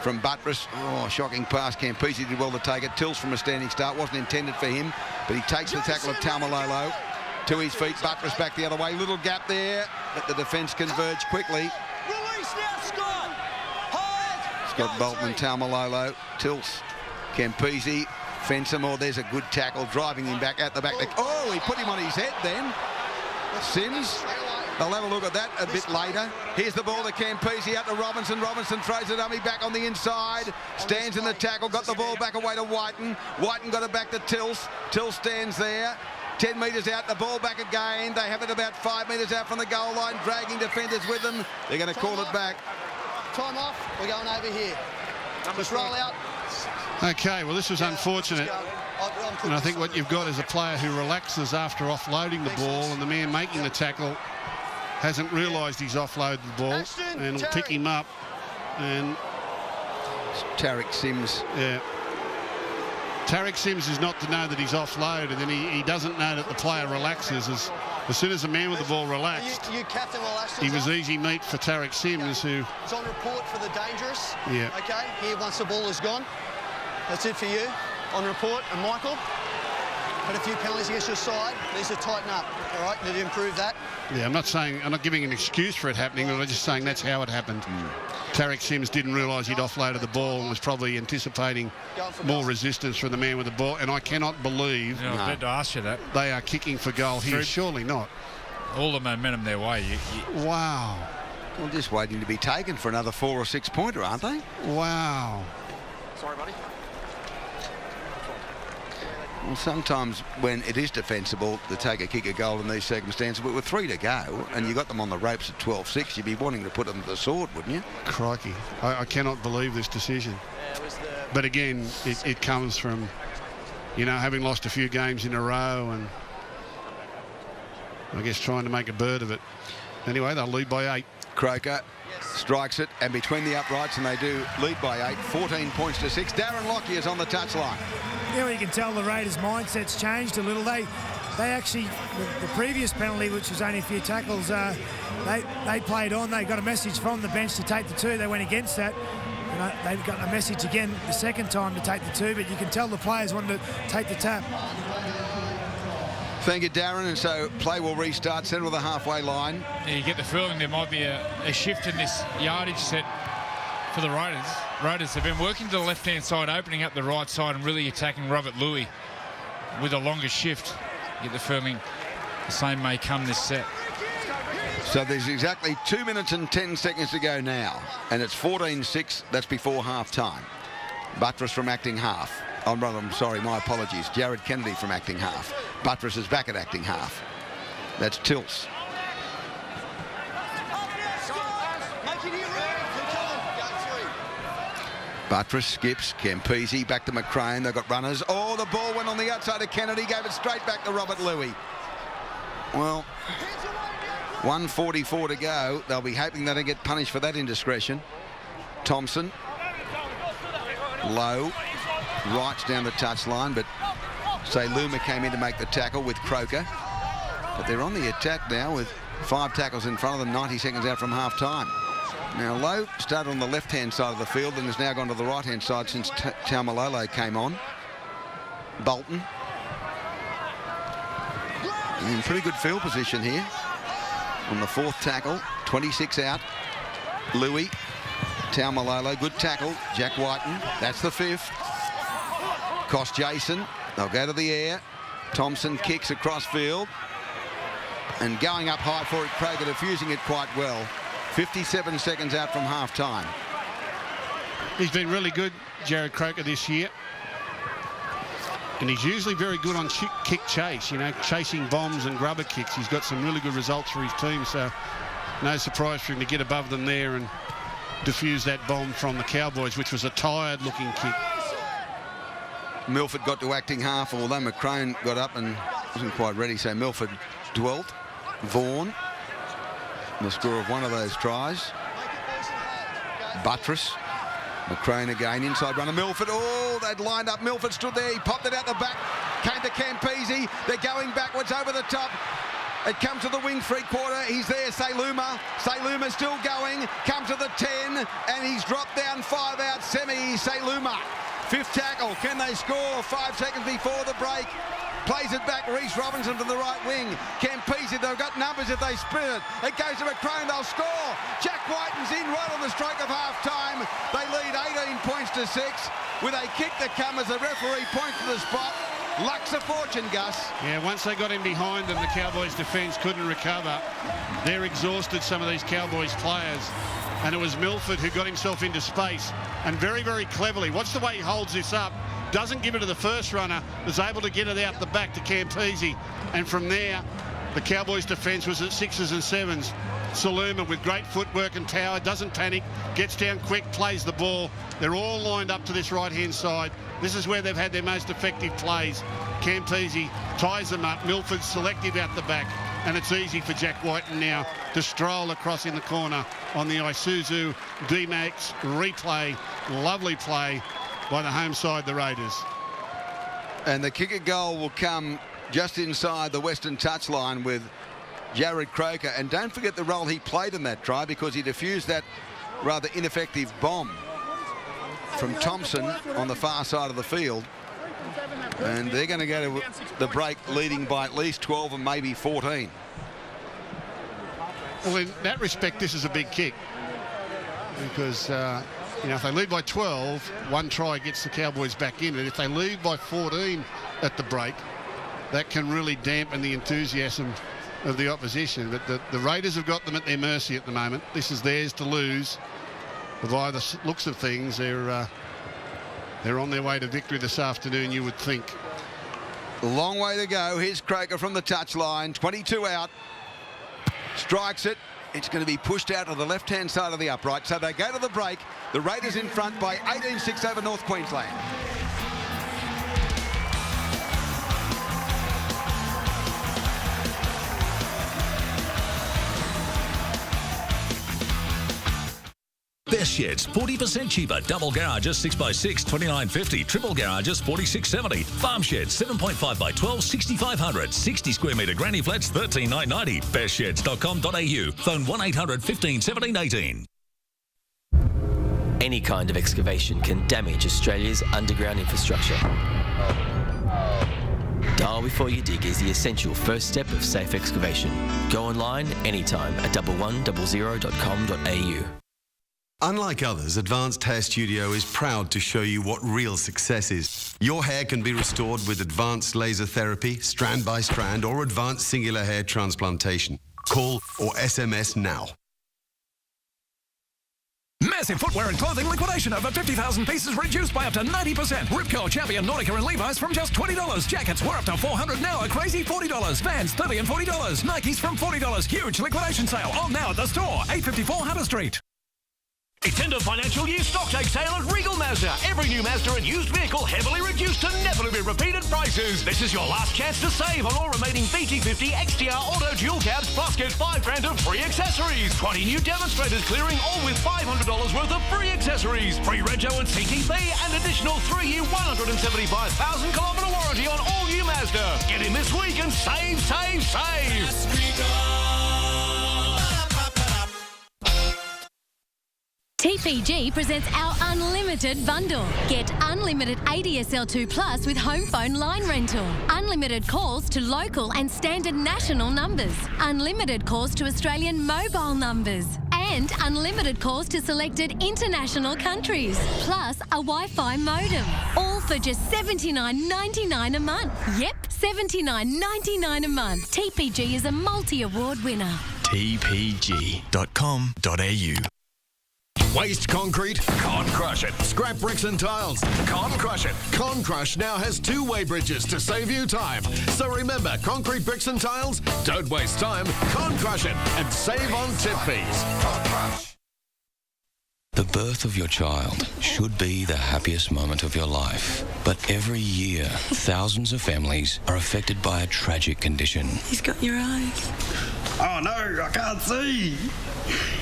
from Buttress. Oh, shocking pass. Campese did well to take it. Tills from a standing start. Wasn't intended for him, but he takes the tackle of Taumalolo. To his feet, Buttress back the other way. Little gap there, but the defence converged quickly. Release now, Scott. Hard. Scott Bolton and Taumalolo. Tills, Campese, fence him. Oh, there's a good tackle, driving him back at the back. Oh, he put him on his head then. Sims. They'll have a look at that a bit later. Here's the ball to Campese, out to Robinson. Robinson throws the dummy back on the inside. Stands in the tackle, got the ball back away to Whiten. Whiten got it back to Tills. Tills stands there. 10 metres out, the ball back again. They have it about 5 metres out from the goal line, dragging defenders with them. They're going to call it back. Time off. We're going over here. Just roll out. Okay, well, this was unfortunate. And I think what you've got is a player who relaxes after offloading the ball, and the man making the tackle hasn't realised he's offloaded the ball and will pick him up. And Tarek Sims. Yeah. Tarek Sims is not to know that he's offloaded, and he doesn't know that the player relaxes. As soon as the man with the ball relaxed, he was easy meat for Tarek Sims, who... It's on report for the dangerous. Yeah. Okay, here once the ball is gone. That's it for you. On report, and Michael, had a few penalties against your side. These are tighten up, all right? Need to improve that. Yeah, I'm not giving an excuse for it happening, but I'm just saying that's how it happened. Tarek Sims didn't realise he'd offloaded the ball and was probably anticipating more resistance from the man with the ball. And I cannot believe I was about to ask you that. They are kicking for goal here. Surely not. All the momentum their way. Wow. Well, just waiting to be taken for another 4 or 6 pointer, aren't they? Wow. Sorry, buddy. Well, sometimes when it is defensible to take a kick a goal in these circumstances, but with 3 to go and you got them on the ropes at 12-6, you'd be wanting to put them to the sword, wouldn't you? Crikey. I cannot believe this decision. But again, it comes from, having lost a few games in a row and I guess trying to make a bird of it. Anyway, they'll lead by 8. Croker strikes it, and between the uprights, and they do lead by 8, 14 points to 6. Darren Lockyer is on the touchline. Yeah, well, you can tell the Raiders' mindset's changed a little. they actually, the previous penalty, which was only a few tackles, they played on. They got a message from the bench to take the 2. They went against that. And they've got a message again the second time to take the 2, but you can tell the players wanted to take the tap. Thank you, Darren. And so play will restart, centre of the halfway line. Yeah, you get the feeling there might be a shift in this yardage set for the Raiders. Raiders have been working to the left-hand side, opening up the right side and really attacking Robert Louis with a longer shift. You get the feeling the same may come this set. So there's exactly 2 minutes and 10 seconds to go now. And it's 14-6. That's before half-time. Buttress from acting half. I'm sorry, my apologies. Jared Kennedy from acting half. Buttress is back at acting half. That's Tilts. Buttress skips. Campese back to McCrane. They've got runners. Oh, the ball went on the outside of Kennedy. Gave it straight back to Robert Louis. Well, 1:44 to go. They'll be hoping they don't get punished for that indiscretion. Thompson. Low. Rights down the touchline, but Luma came in to make the tackle with Croker. But they're on the attack now with 5 tackles in front of them, 90 seconds out from half-time. Now, Lowe started on the left-hand side of the field and has now gone to the right-hand side since Taumalolo came on. Bolton. In pretty good field position here. On the 4th tackle, 26 out. Louis. Taumalolo, good tackle. Jack Whiten, that's the 5th. Cost Jason. They'll go to the air. Thompson kicks across field. And going up high for it, Kroger diffusing it quite well. 57 seconds out from half-time. He's been really good, Jared Croker, this year. And he's usually very good on kick chase, you know, chasing bombs and grubber kicks. He's got some really good results for his team, so no surprise for him to get above them there and diffuse that bomb from the Cowboys, which was a tired-looking kick. Milford got to acting half, although McCrone got up and wasn't quite ready, so Milford dwelt. Vaughan, the score of one of those tries. Buttress. McCrone again, inside runner. Milford, oh, they'd lined up. Milford stood there, he popped it out the back. Came to Campese, they're going backwards over the top. It comes to the wing 3/4. He's there, Saluma. Saluma's still going. Comes to the 10, and he's dropped down 5 out. Semi Saluma. 5th tackle. Can they score? 5 seconds before the break. Plays it back. Reece Robinson to the right wing. Campese, they've got numbers if they sprint it. It goes to McCrone. They'll score. Jack Whiten's in right on the stroke of half-time. They lead 18 points to 6 with a kick to come as the referee points to the spot. Luck's a fortune, Gus. Yeah, once they got him behind them, the Cowboys' defence couldn't recover. They're exhausted, some of these Cowboys players. And it was Milford who got himself into space. And very, very cleverly, watch the way he holds this up. Doesn't give it to the first runner. Was able to get it out the back to Campese. And from there, the Cowboys' defence was at 6s and 7s. Saluma with great footwork and tower, doesn't panic, gets down quick, plays the ball. They're all lined up to this right-hand side. This is where they've had their most effective plays. Campese ties them up. Milford's selective out the back. And it's easy for Jack Whiten now to stroll across in the corner on the Isuzu D-Max replay. Lovely play by the home side, the Raiders. And the kicker goal will come just inside the western touchline with Jared Croker. And don't forget the role he played in that try, because he diffused that rather ineffective bomb from Thompson on the far side of the field. And they're going to go to the break leading by at least 12 and maybe 14. Well, in that respect, this is a big kick, because you know, if they lead by 12, one try gets the Cowboys back in, and if they lead by 14 at the break, that can really dampen the enthusiasm of the opposition. But the Raiders have got them at their mercy at the moment. This is theirs to lose. But by the looks of things, they're on their way to victory this afternoon, you would think. Long way to go. Here's Croker from the touchline. 22 out. Strikes it. It's going to be pushed out to the left-hand side of the upright. So they go to the break. The Raiders in front by 18-6 over North Queensland. Best Sheds, 40% cheaper. Double garages, 6x6, $29.50. Triple garages, $46.70. Farm Sheds, 7.5 by 12, $6,500. 60 square metre granny flats, $13,990. Bestsheds.com.au. Phone 1800 15 17 18. Any kind of excavation can damage Australia's underground infrastructure. Dial Before You Dig is the essential first step of safe excavation. Go online anytime at 1100.com.au. Unlike others, Advanced Hair Studio is proud to show you what real success is. Your hair can be restored with advanced laser therapy, strand by strand, or advanced singular hair transplantation. Call or SMS now. Massive footwear and clothing liquidation. Over 50,000 pieces reduced by up to 90%. Ripco, Champion, Nautica and Levi's from just $20. Jackets were up to $400 now, a crazy $40. Vans, $30 and $40. Nikes from $40. Huge liquidation sale. On now at the store, 854 Hunter Street. Extended financial year stocktake sale at Regal Mazda. Every new Mazda and used vehicle heavily reduced to never to be repeated prices. This is your last chance to save on all remaining BT50 XTR auto dual cabs, plus get $5,000 of free accessories. 20 new demonstrators clearing, all with $500 worth of free accessories. Free rego and CTP and additional 3-year 175,000 kilometre warranty on all new Mazda. Get in this week and save, save, save. TPG presents our Unlimited Bundle. Get unlimited ADSL2 Plus with home phone line rental. Unlimited calls to local and standard national numbers. Unlimited calls to Australian mobile numbers. And unlimited calls to selected international countries. Plus a Wi-Fi modem. All for just $79.99 a month. Yep, $79.99 a month. TPG is a multi-award winner. tpg.com.au. Waste concrete? Con Crush it. Scrap bricks and tiles? Con Crush it. Con Crush now has two-way bridges to save you time. So remember, concrete bricks and tiles? Don't waste time. Con Crush it and save on tip fees. Con Crush. The birth of your child should be the happiest moment of your life. But every year, thousands of families are affected by a tragic condition. He's got your eyes. Oh no, I can't see.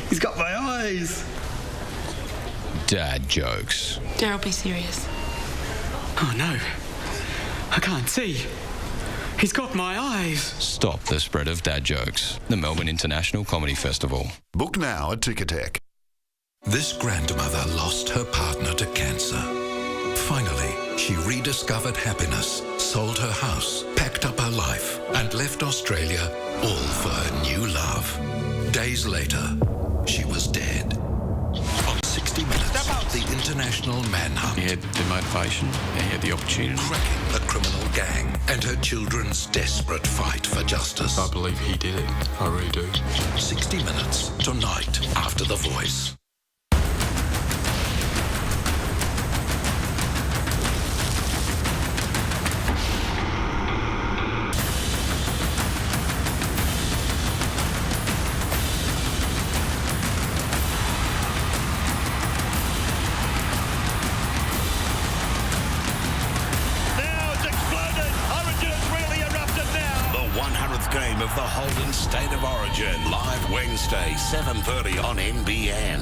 He's got my eyes. Dad jokes. Daryl, be serious. Oh no, I can't see. He's got my eyes. Stop the spread of dad jokes. The Melbourne International Comedy Festival. Book now at Ticketek. This grandmother lost her partner to cancer. Finally, she rediscovered happiness, sold her house, packed up her life, and left Australia, all for her new love. Days later, she was dead. On 60 Minutes, the international manhunt. He had the motivation, he had the opportunity. Cracking the criminal gang and her children's desperate fight for justice. I believe he did it. I really do. 60 Minutes, tonight, after The Voice. Game of the Holden State of Origin, live Wednesday, 7:30 on NBN.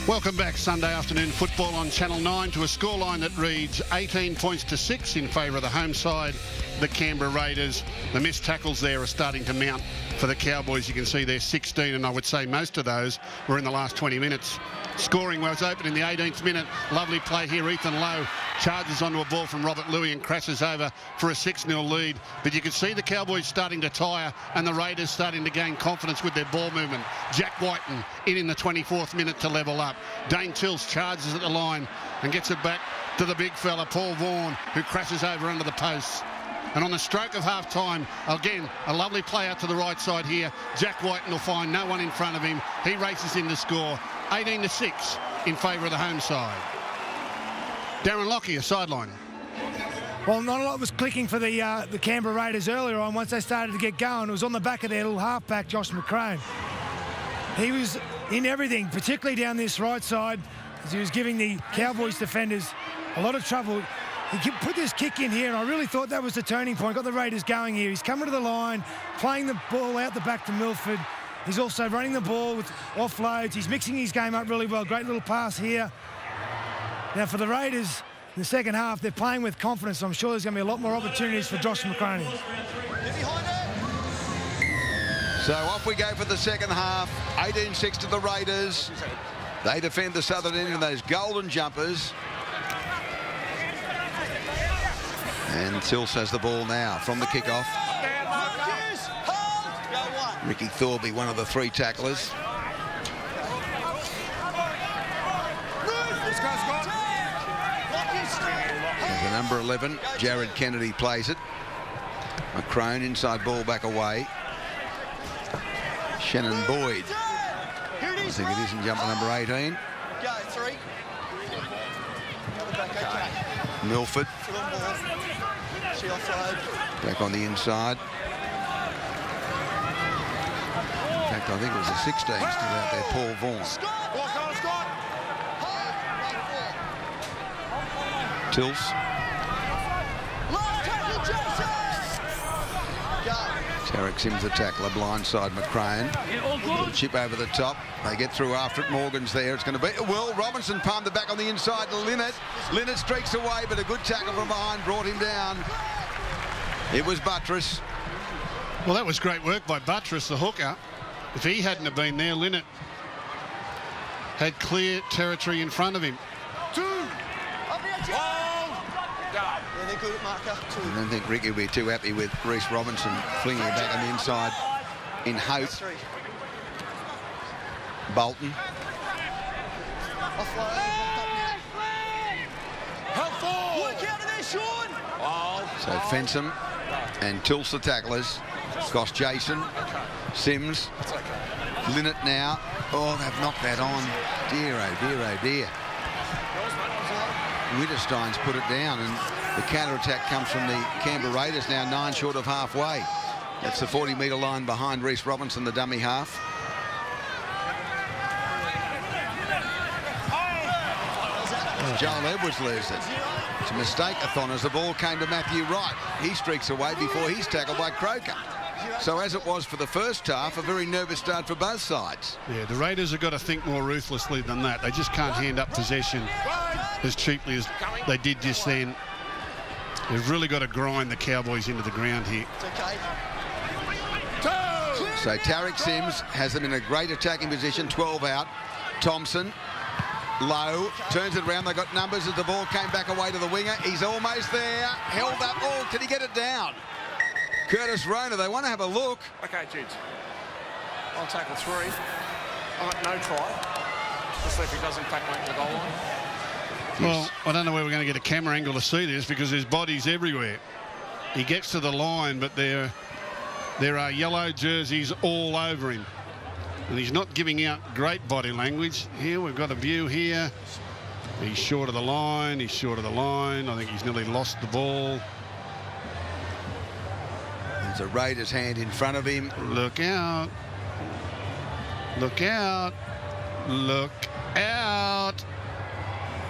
Welcome back. Sunday afternoon football on Channel 9 to a scoreline that reads 18 points to 6 in favour of the home side, the Canberra Raiders. The missed tackles there are starting to mount for the Cowboys. You can see they're 16, and I would say most of those were in the last 20 minutes. Scoring was open in the 18th minute. Lovely play here. Ethan Lowe charges onto a ball from Robert Louis and crashes over for a 6-0 lead. But you can see the Cowboys starting to tire and the Raiders starting to gain confidence with their ball movement. Jack Whiten in the 24th minute to level up. Dane Tills charges at the line and gets it back to the big fella, Paul Vaughan, who crashes over under the posts. And on the stroke of half-time, again, a lovely play out to the right side here. Jack Whiten will find no one in front of him. He races in to score. 18-6 in favour of the home side. Darren Lockyer, sideline. Well, not a lot was clicking for the Canberra Raiders earlier on. Once they started to get going, it was on the back of their little halfback, Josh McCrone. He was in everything, particularly down this right side, as he was giving the Cowboys defenders a lot of trouble. He put this kick in here, and I really thought that was the turning point. Got the Raiders going here. He's coming to the line, playing the ball out the back to Milford. He's also running the ball with offloads. He's mixing his game up really well. Great little pass here. Now for the Raiders, in the second half, they're playing with confidence. So I'm sure there's going to be a lot more opportunities for Josh McCroney. So off we go for the second half. 18-6 to the Raiders. They defend the southern end in those golden jumpers. And Tills has the ball now from the kickoff. Ricky Thorby, one of the 3 tacklers. There's the number 11. Jared Kennedy plays it. McCrone inside ball back away. Shannon Boyd. I think it isn't jumper number 18. Go, 3. Milford. Back on the inside. In fact, I think it was a 16 still out there, Paul Vaughan. Tills. Tarek Sims, the tackler, blindside McCrane. Little chip over the top. They get through after it. Morgan's there. It's going to be Will Robinson palmed it back on the inside to Linnett. Linnett streaks away, but a good tackle from behind brought him down. It was Buttress. Well, that was great work by Buttress, the hooker. If he hadn't have been there, Linnett had clear territory in front of him. I don't think Ricky will be too happy with Reece Robinson flinging it back on the inside in hope. Bolton. So Fensom and Tills the tacklers. Goss Jason. Sims. Linnett now. Oh, they've knocked that on. Dear, oh dear, oh dear. Winterstein's put it down, and the counter-attack comes from the Canberra Raiders, now 9 short of halfway. That's the 40-metre line behind Reece Robinson, the dummy half. Joel Edwards loses it. It's a mistake-a-thon as the ball came to Matthew Wright. He streaks away before he's tackled by Croker. So as it was for the first half, a very nervous start for both sides. Yeah, the Raiders have got to think more ruthlessly than that. They just can't hand up possession as cheaply as they did just then. They've really got to grind the Cowboys into the ground here. So Tarek Sims has them in a great attacking position, 12 out. Thompson, low, turns it around. They got numbers as the ball came back away to the winger. He's almost there, held up. Oh, can he get it down? Curtis Rona, they want to have a look. Okay, Judes. I'll tackle 3. I got no try. Let's see if he doesn't tackle make the goal line. Well, I don't know where we're going to get a camera angle to see this because there's bodies everywhere. He gets to the line, but there are yellow jerseys all over him. And he's not giving out great body language. Here, we've got a view here. He's short of the line. He's short of the line. I think he's nearly lost the ball. There's a Raiders hand in front of him. Look out. Look out. Look out.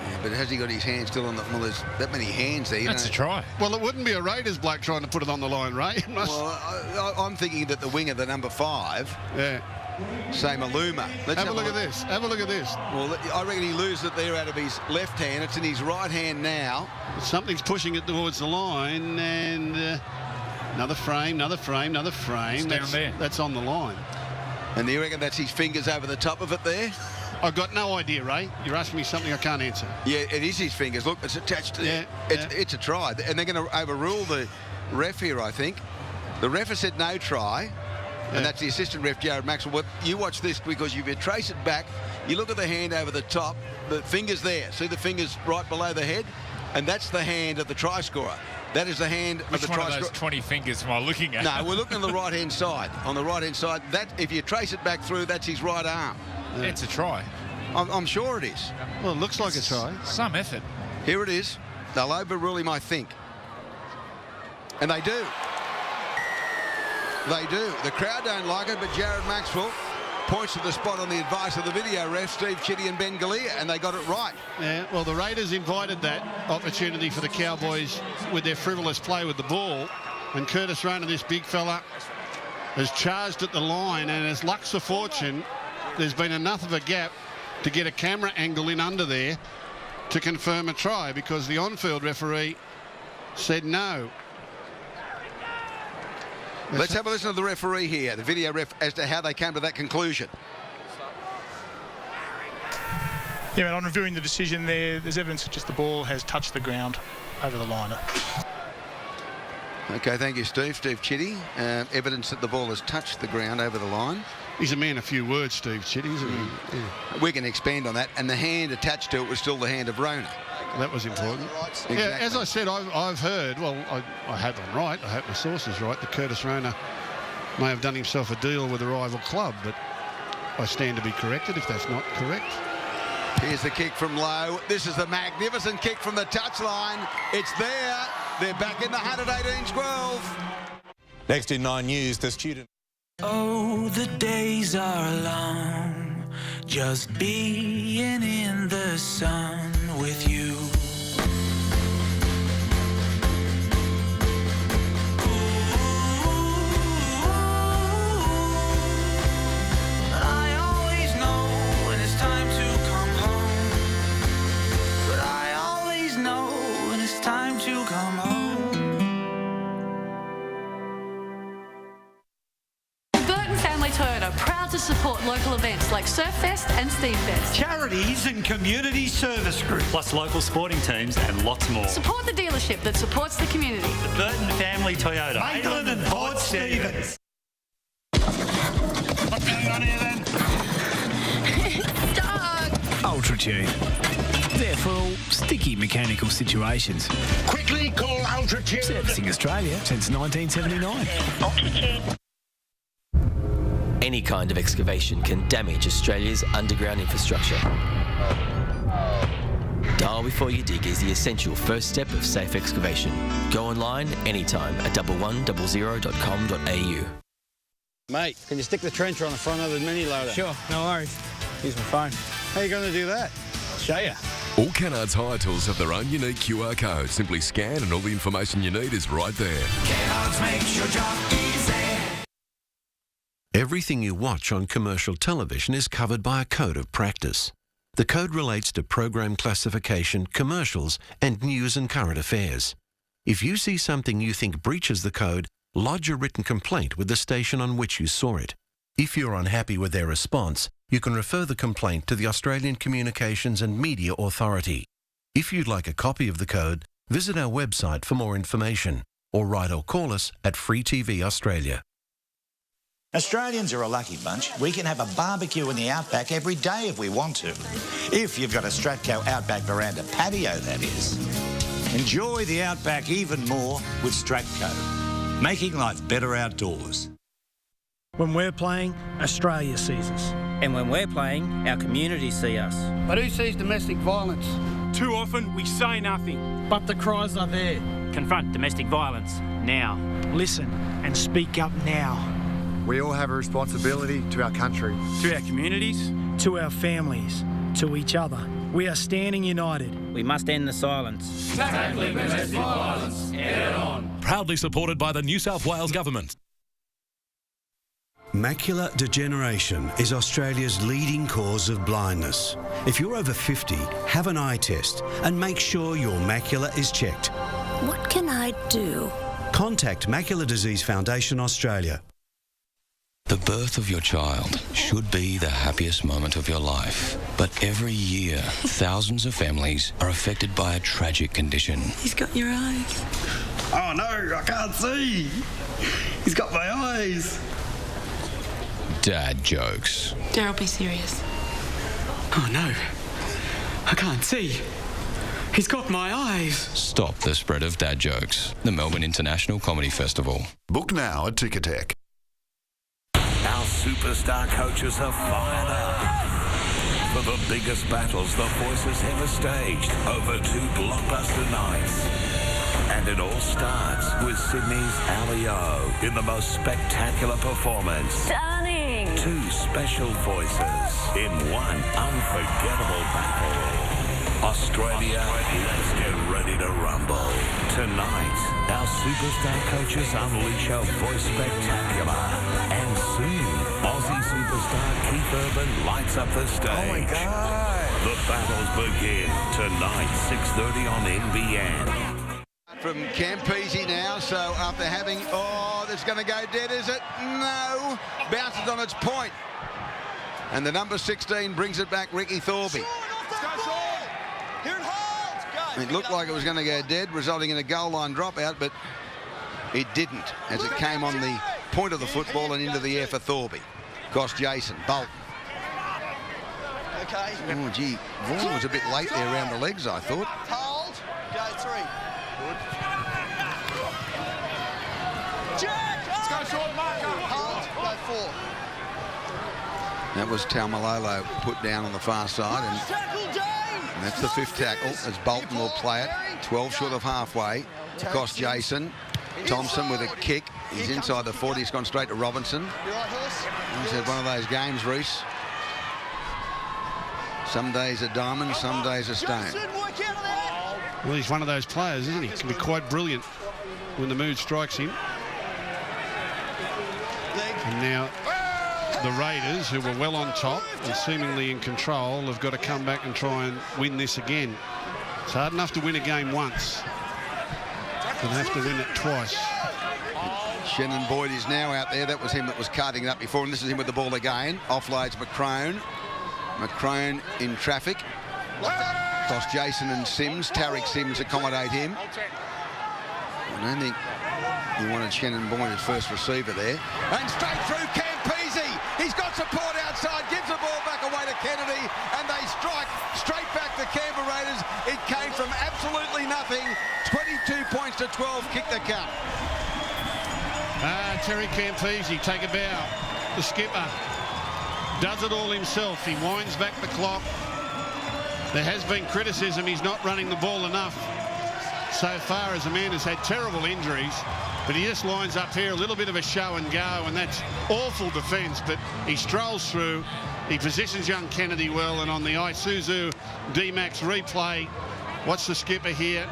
Yeah, but has he got his hand still on the... Well, there's that many hands there. That's a try. Well, it wouldn't be a Raiders bloke trying to put it on the line, Ray. Well, I'm thinking that the winger, the number 5... Yeah. Say Maluma. Let's have a look at this. Have a look at this. Well, I reckon he loses it there out of his left hand. It's in his right hand now. Something's pushing it towards the line, and another frame, another frame, another frame. Down there. That's on the line. And do you reckon that's his fingers over the top of it there? I've got no idea, Ray. You're asking me something I can't answer. Yeah, it is his fingers. Look, it's attached to it's a try. And they're going to overrule the ref here, I think. The ref has said no try. And that's the assistant ref, Jared Maxwell. But you watch this because if you trace it back, you look at the hand over the top, the finger's there. See the fingers right below the head? And that's the hand of the try scorer. That is the hand of the try scorer. Which one of those 20 fingers am I looking at? No, we're looking on the right-hand side. On the right-hand side, that if you trace it back through, that's his right arm. Yeah. It's a try. I'm sure it is. Well, it looks like a try. Some effort. Here it is. They'll overrule him, I think. And they do. They do. The crowd don't like it, but Jared Maxwell points to the spot on the advice of the video ref, Steve Chitty and Ben Galea, and they got it right. Yeah, well, the Raiders invited that opportunity for the Cowboys with their frivolous play with the ball, and Curtis Rona, this big fella, has charged at the line, and as luck's a fortune, there's been enough of a gap to get a camera angle in under there to confirm a try, because the on-field referee said no. Let's have a listen to the referee here, the video ref, as to how they came to that conclusion. Yeah, and on reviewing the decision there's evidence that just the ball has touched the ground over the liner. Okay, thank you, Steve. Steve Chitty. Evidence that the ball has touched the ground over the line. He's a man of few words, Steve Chitty, isn't he? Yeah. We can expand on that. And the hand attached to it was still the hand of Rona. That was important. Exactly. Yeah, as I said, I've heard, well, I have them right, I hope my source is right, that Curtis Rona may have done himself a deal with a rival club, but I stand to be corrected if that's not correct. Here's the kick from low. This is the magnificent kick from the touchline. It's there. They're back in the 118-12. Next in 9 News, the student... Oh, the days are long, just being in the sun with you. I always know when it's time to come home, but I always know when it's time to come home. Toyota, proud to support local events like Surf Fest and Steam Fest. Charities and community service groups. Plus local sporting teams and lots more. Support the dealership that supports the community. The Burton Family Toyota. Maitland and Port Stephens. What's going on here then? Ultra Tune. There for all sticky mechanical situations. Quickly call Ultra Tune. Servicing Australia since 1979. Ultra Tune. Any kind of excavation can damage Australia's underground infrastructure. Dial Before You Dig is the essential first step of safe excavation. Go online anytime at 1100.com.au. Mate, can you stick the trencher on the front of the mini loader? Sure, no worries. Here's my phone. How are you going to do that? I'll show you. All Kennards hire tools have their own unique QR code. Simply scan and all the information you need is right there. Kennards makes your job easy. Everything you watch on commercial television is covered by a code of practice. The code relates to program classification, commercials, and news and current affairs. If you see something you think breaches the code, lodge a written complaint with the station on which you saw it. If you're unhappy with their response, you can refer the complaint to the Australian Communications and Media Authority. If you'd like a copy of the code, visit our website for more information, or write or call us at Free TV Australia. Australians are a lucky bunch. We can have a barbecue in the Outback every day if we want to. If you've got a Stratco Outback veranda patio, that is. Enjoy the Outback even more with Stratco, making life better outdoors. When we're playing, Australia sees us. And when we're playing, our communities see us. But who sees domestic violence? Too often, we say nothing. But the cries are there. Confront domestic violence now. Listen and speak up now. We all have a responsibility to our country. To our communities. To our families. To each other. We are standing united. We must end the silence. Tackling domestic violence head on. Proudly supported by the New South Wales Government. Macular degeneration is Australia's leading cause of blindness. If you're over 50, have an eye test and make sure your macula is checked. What can I do? Contact Macular Disease Foundation Australia. The birth of your child should be the happiest moment of your life. But every year, thousands of families are affected by a tragic condition. He's got your eyes. Oh no, I can't see. He's got my eyes. Dad jokes. Daryl, be serious. Oh no, I can't see. He's got my eyes. Stop the spread of dad jokes. The Melbourne International Comedy Festival. Book now at Ticketek. Our superstar coaches are fired up for the biggest battles the Voices ever staged over 2 blockbuster nights. And it all starts with Sydney's Ali O in the most spectacular performance. Stunning! 2 special voices in one unforgettable battle. Australia, let's get ready to rumble. Tonight, our superstar coaches unleash a voice spectacular. And soon, Aussie superstar Keith Urban lights up the stage. Oh, my God. The battles begin tonight, 6:30 on NBN. From Campese now, so after having, that's going to go dead, is it? No. Bounces on its point. And the number 16 brings it back, Ricky Thorby. It looked like it was going to go dead, resulting in a goal line dropout, but it didn't, as it came on the point of the football and into the air for Thorby. Goss Jason, Bolton. Okay. Oh, gee, Vaughan was a bit late there around the legs, I thought. Hold. Go 3. Good. Jack! Let's go short marker. Hold. Go 4. That was Taumalolo put down on the far side, and that's the 5th tackle as Bolton will play it. 12 short of halfway. Goss Jason. Thompson with a kick. He's inside the 40. He's gone straight to Robinson. He's had one of those games, Reece. Some days a diamond, some days a stone. Well, he's one of those players, isn't he? He can be quite brilliant when the mood strikes him. And now the Raiders, who were well on top and seemingly in control, have got to come back and try and win this again. It's hard enough to win a game once. They'll have to win it twice. Shannon Boyd is now out there. That was him that was carting it up before, and this is him with the ball again. Offloads McCrone. McCrone in traffic. Goss Jason and Sims. Tarek Sims accommodate him. I don't think he wanted Shannon Boyd as first receiver there. And straight through Campese. He's got support outside. Gives the ball back away to Kennedy. And they strike straight back to Canberra Raiders. It came from absolutely nothing. 22 points to 12. Kick the count. Terry Campese, take a bow. The skipper does it all himself. He winds back the clock. There has been criticism he's not running the ball enough so far, as a man has had terrible injuries, but he just lines up here, a little bit of a show and go, and that's awful defence, but he strolls through. He positions young Kennedy well, and on the Isuzu D-Max replay, what's the skipper here?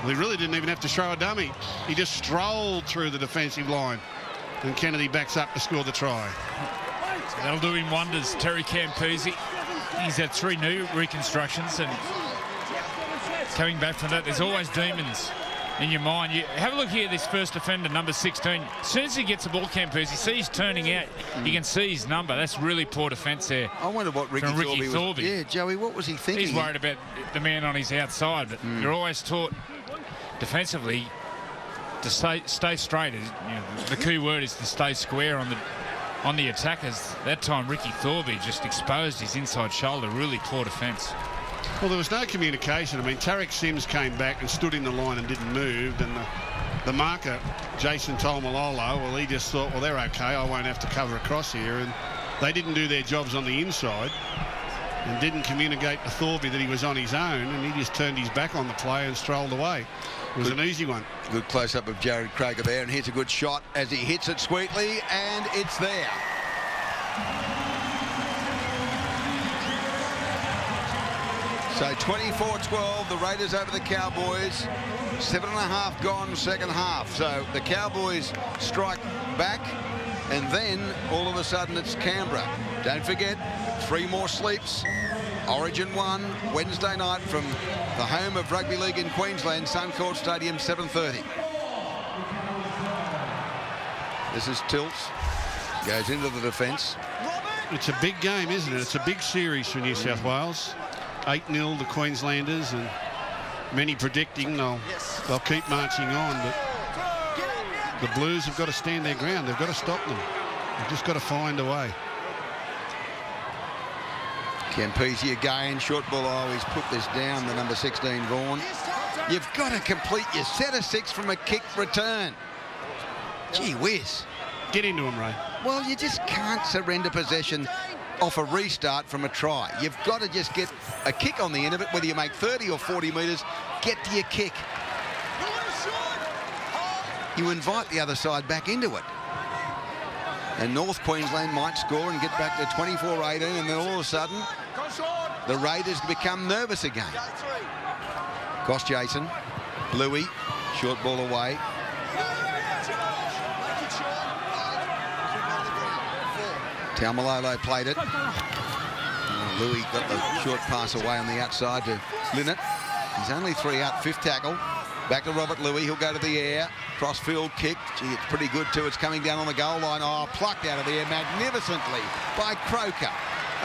Well, he really didn't even have to throw a dummy. He just strolled through the defensive line, and Kennedy backs up to score the try. That'll do him wonders. Terry Campese, he's had 3 new reconstructions, and coming back from that, there's always demons in your mind. You have a look here, this first defender, number 16. As soon as he gets the ball, Campese, sees turning out, you can see his number. That's really poor defence there. I wonder what Ricky Thorby was. Yeah, Joey, what was he thinking? He's worried about the man on his outside, but you're always taught defensively to stay straight. You know, the key word is to stay square on the attackers. That time Ricky Thorby just exposed his inside shoulder. Really poor defence. Well, there was no communication. I mean, Tarek Sims came back and stood in the line and didn't move, and the marker, Jason Taumalolo, well, he just thought, well, they're okay, I won't have to cover across here, and they didn't do their jobs on the inside and didn't communicate to Thorby that he was on his own, and he just turned his back on the play and strolled away. It was an easy one. Good close-up of Jared Krager there, and here's a good shot as he hits it sweetly, and it's there. So 24-12, the Raiders over the Cowboys. 7.5 gone second half. So the Cowboys strike back, and then all of a sudden it's Canberra. Don't forget, 3 more sleeps. Origin 1, Wednesday night from the home of rugby league in Queensland, Suncorp Stadium, 7:30. This is Tilts. Goes into the defence. It's a big game, isn't it? It's a big series for New South Wales. 8-0 the Queenslanders, and many predicting they'll keep marching on, but the Blues have got to stand their ground. They've got to stop them. They've just got to find a way. Campese again, short ball. Oh, he's put this down, the number 16, Vaughan. You've got to complete your set of 6 from a kick return. Gee whiz. Get into him, Ray. Well, you just can't surrender possession off a restart from a try. You've got to just get a kick on the end of it, whether you make 30 or 40 metres, get to your kick. You invite the other side back into it. And North Queensland might score and get back to 24-18, and then all of a sudden, the Raiders become nervous again. Goss Jason, Bluey, Short ball away. Taumalolo played it. Louis got the short pass away on the outside to Linnett. He's only 3 out, 5th tackle. Back to Robert Louis. He'll go to the air. Cross-field kick. Gee, it's pretty good too. It's coming down on the goal line. Oh, plucked out of the air magnificently by Croker.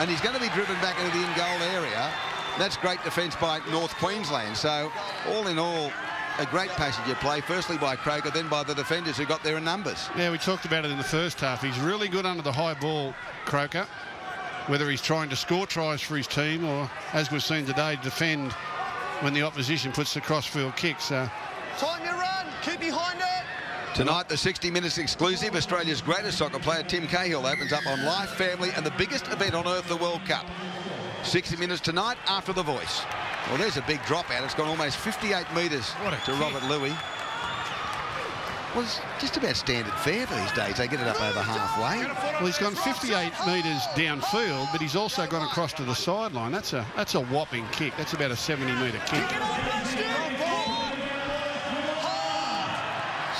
And he's going to be driven back into the in-goal area. That's great defence by North Queensland. So, all in all, a great passage of play, firstly by Croker, then by the defenders who got there in numbers. Yeah, we talked about it in the first half. He's really good under the high ball, Croker, whether he's trying to score tries for his team or, as we've seen today, defend when the opposition puts the cross-field kick. So, Time your run. Keep behind it. Tonight, the 60 Minutes exclusive, Australia's greatest soccer player, Tim Cahill, opens up on Life, Family and the biggest event on earth, the World Cup. 60 Minutes tonight after The Voice. Well, there's a big dropout. It's gone almost 58 metres to Robert Louis. Well, it's just about standard fare these days. They get it up over halfway. Well, he's gone 58 metres downfield, but he's also gone across to the sideline. That's a whopping kick. That's about a 70-metre kick.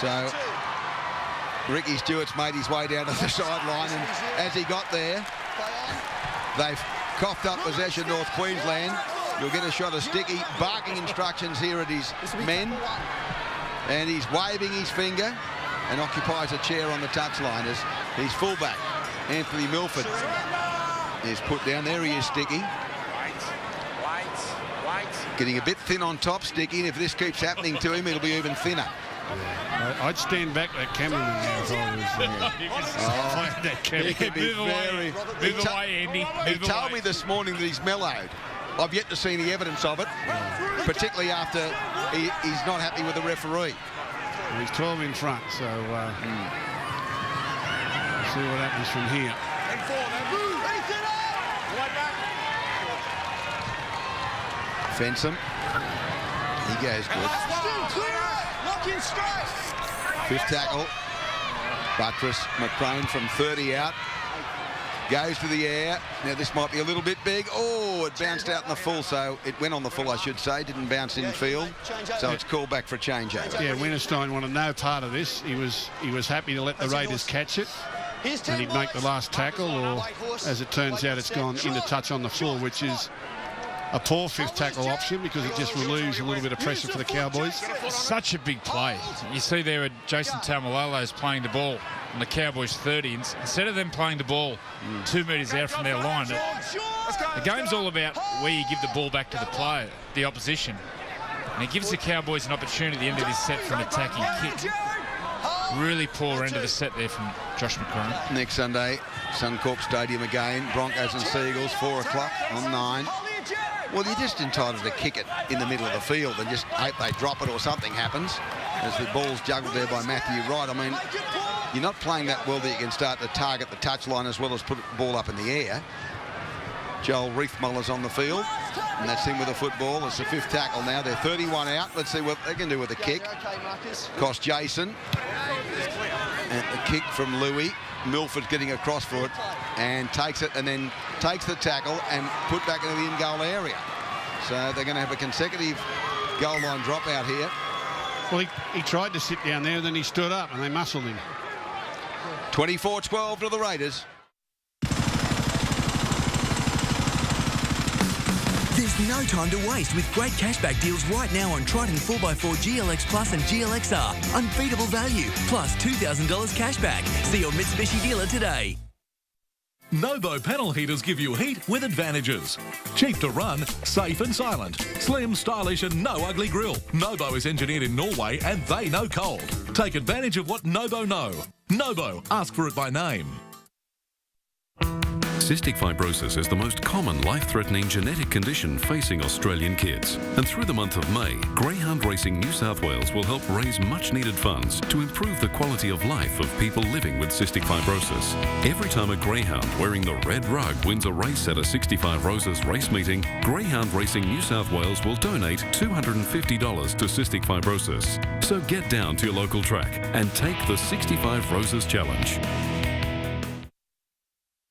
So, Ricky Stewart's made his way down to the sideline, and as he got there, they've coughed up possession, North Queensland. You'll get a shot of Sticky, barking instructions here at his men. And he's waving his finger and occupies a chair on the touchline as his fullback, Anthony Milford, is put down. There he is, Sticky. Getting a bit thin on top, Sticky, and if this keeps happening to him, it'll be even thinner. I'd stand back that cameraman now if I was that cameraman. He could be very... Move away, Andy. He told me this morning that he's mellowed. I've yet to see any evidence of it, particularly after he's not happy with the referee. Well, he's 12 in front, so we'll see what happens from here. Fensom. He goes good. 5th tackle. Buttress, McCrone from 30 out. Goes to the air. Now this might be a little bit big. Oh, it bounced out in the full, so it went on the full, I should say. Didn't bounce in field, so it's called back for a changeover. Yeah, Winterstein wanted no part of this. He was happy to let the Raiders catch it, and he'd make the last tackle, or as it turns out, it's gone into touch on the floor, which is a poor 5th tackle option because it just relieves a little bit of pressure for the Cowboys. Such a big play. You see there, Jason Taumalolo is playing the ball on the Cowboys 30. Instead of them playing the ball 2 metres out from their line, the game's all about where you give the ball back to the player, the opposition. And it gives the Cowboys an opportunity at the end of this set for an attacking kick. Really poor end of the set there from Josh McCrone. Next Sunday, Suncorp Stadium again. Broncos and Seagulls, 4 o'clock on 9. Well, you're just entitled to kick it in the middle of the field and just hope they drop it or something happens as the ball's juggled there by Matthew Wright. I mean, you're not playing that well that you can start to target the touchline as well as put the ball up in the air. Joel Reithmuller's on the field, and that's him with a football. It's the 5th tackle now. They're 31 out. Let's see what they can do with the kick. Cost Jason. And the kick from Louis. Milford's getting across for it and takes it, and then takes the tackle and put back into the in-goal area. So they're going to have a consecutive goal line dropout here. Well, he tried to sit down there, and then he stood up, and they muscled him. 24-12 to the Raiders. There's no time to waste with great cashback deals right now on Triton 4x4 GLX Plus and GLXR. Unbeatable value, plus $2,000 cashback. See your Mitsubishi dealer today. Novo panel heaters give you heat with advantages. Cheap to run, safe and silent. Slim, stylish and no ugly grill. Novo is engineered in Norway and they know cold. Take advantage of what Novo know. Novo, ask for it by name. Cystic fibrosis is the most common life-threatening genetic condition facing Australian kids. And through the month of May, Greyhound Racing New South Wales will help raise much-needed funds to improve the quality of life of people living with cystic fibrosis. Every time a greyhound wearing the red rug wins a race at a 65 Roses race meeting, Greyhound Racing New South Wales will donate $250 to cystic fibrosis. So get down to your local track and take the 65 Roses Challenge.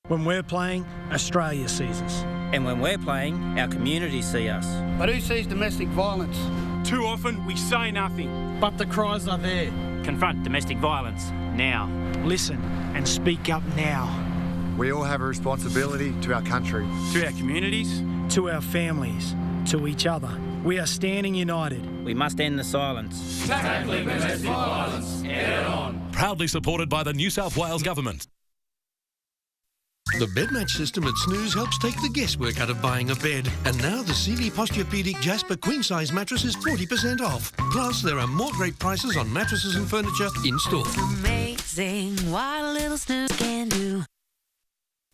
When we're playing, Australia sees us. And when we're playing, our communities see us. But who sees domestic violence? Too often, we say nothing. But the cries are there. Confront domestic violence now. Listen and speak up now. We all have a responsibility to our country. To our communities. To our families. To each other. We are standing united. We must end the silence. Tackling domestic violence head on. Proudly supported by the New South Wales Government. The bed match system at Snooze helps take the guesswork out of buying a bed. And now the CV Posturepedic Jasper Queen Size mattress is 40% off. Plus, there are more great prices on mattresses and furniture in store. Amazing what a little snooze can do.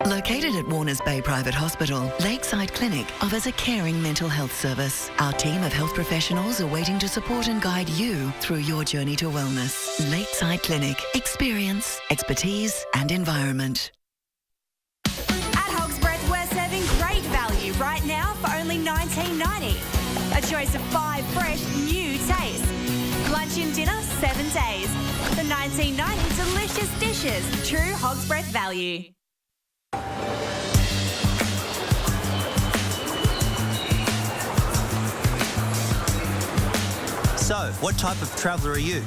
Located at Warners Bay Private Hospital, Lakeside Clinic offers a caring mental health service. Our team of health professionals are waiting to support and guide you through your journey to wellness. Lakeside Clinic. Experience, expertise and environment. Right now for only $19.90. A choice of 5 fresh, new tastes. Lunch and dinner, 7 days. For $19.90, delicious dishes. True Hog's Breath value. So, what type of traveller are you?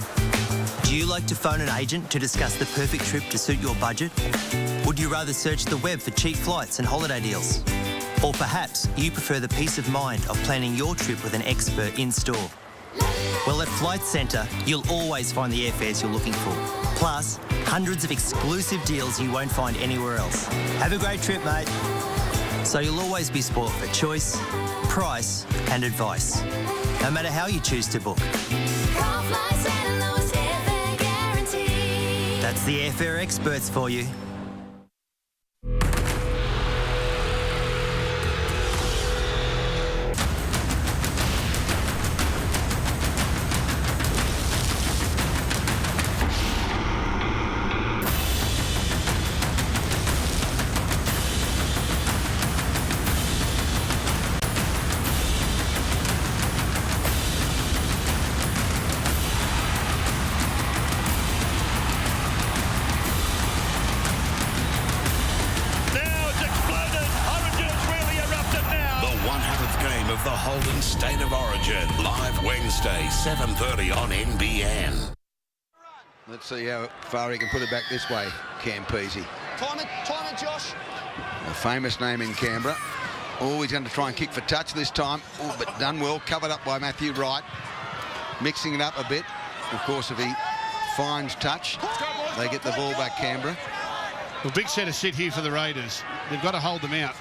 Do you like to phone an agent to discuss the perfect trip to suit your budget? Would you rather search the web for cheap flights and holiday deals? Or perhaps you prefer the peace of mind of planning your trip with an expert in store. Well, at Flight Centre, you'll always find the airfares you're looking for. Plus, hundreds of exclusive deals you won't find anywhere else. Have a great trip, mate. So you'll always be spoiled for choice, price and advice. No matter how you choose to book. That's the airfare experts for you. of the Holden State of Origin. Live Wednesday, 7:30 on NBN. Let's see how far he can put it back this way, Cam Peasy. Time it, Josh. A famous name in Canberra. Oh, he's going to try and kick for touch this time. Oh, but done well, covered up by Matthew Wright. Mixing it up a bit. Of course, if he finds touch, they get the ball back, Canberra. Well, big set of sit here for the Raiders. They've got to hold them out.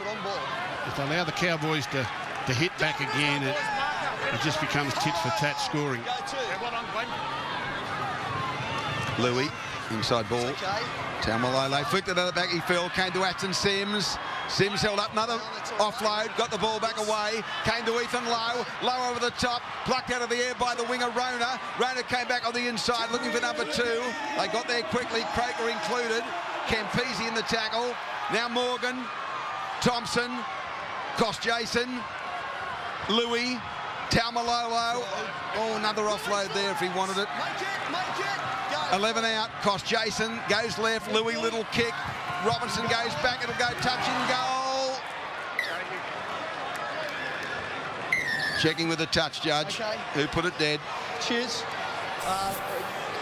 If they allow the Cowboys to hit back again, it just becomes tit for tat scoring. Louis, inside ball. Taumalolo flicked it at the back, he fell, came to Aston Sims. Sims held up another offload, got the ball back away, came to Ethan Lowe, Lowe over the top, plucked out of the air by the winger Rona. Rona came back on the inside looking for number 2. They got there quickly, Croker included. Campese in the tackle. Now Morgan, Thompson, Cost Jason, Louis, Taumalolo. Oh, another offload there if he wanted it. 11 out, Cost Jason, goes left, Louis little kick. Robinson goes back, it'll go touch and goal. Checking with the touch judge, who put it dead. Cheers.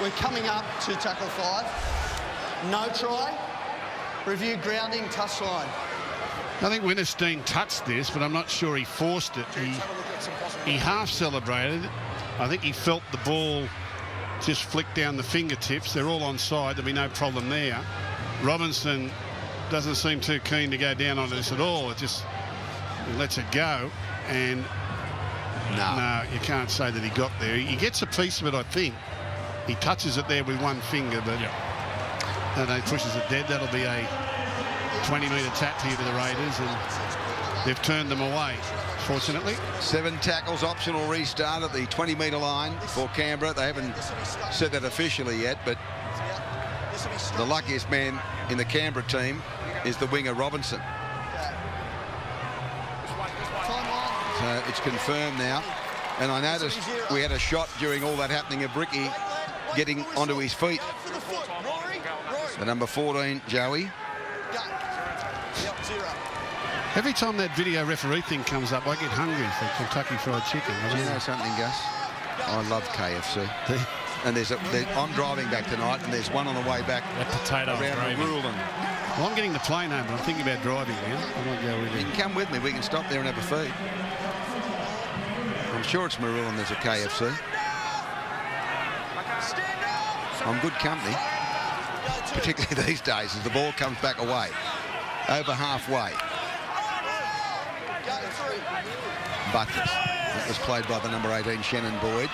We're coming up to tackle 5. No try. Review grounding, touchline. I think Winterstein touched this, but I'm not sure he forced it. He half celebrated it. I think he felt the ball just flick down the fingertips. They're all onside. There'll be no problem there. Robinson doesn't seem too keen to go down on this at all. It just lets it go. And no, you can't say that he got there. He gets a piece of it, I think. He touches it there with one finger, but and he pushes it dead. That'll be a 20-metre tap here to the Raiders, and they've turned them away, fortunately. 7 tackles, optional restart at the 20-metre line for Canberra. They haven't said that officially yet, but the luckiest man in the Canberra team is the winger Robinson. So it's confirmed now. And I noticed we had a shot during all that happening of Ricky getting onto his feet. The number 14, Joey. Every time that video referee thing comes up, I get hungry for Kentucky Fried Chicken. Do you know something, Gus? I love KFC. And I'm driving back tonight, and there's one on the way back around Rural. Well, I'm getting the plane home, but I'm thinking about driving now. I might go with you. You can come with me. We can stop there and have a feed. I'm sure it's Maroon. There's a KFC. I'm good company, particularly these days as the ball comes back away. Over halfway. Buttress. That was played by the number 18, Shannon Boyd.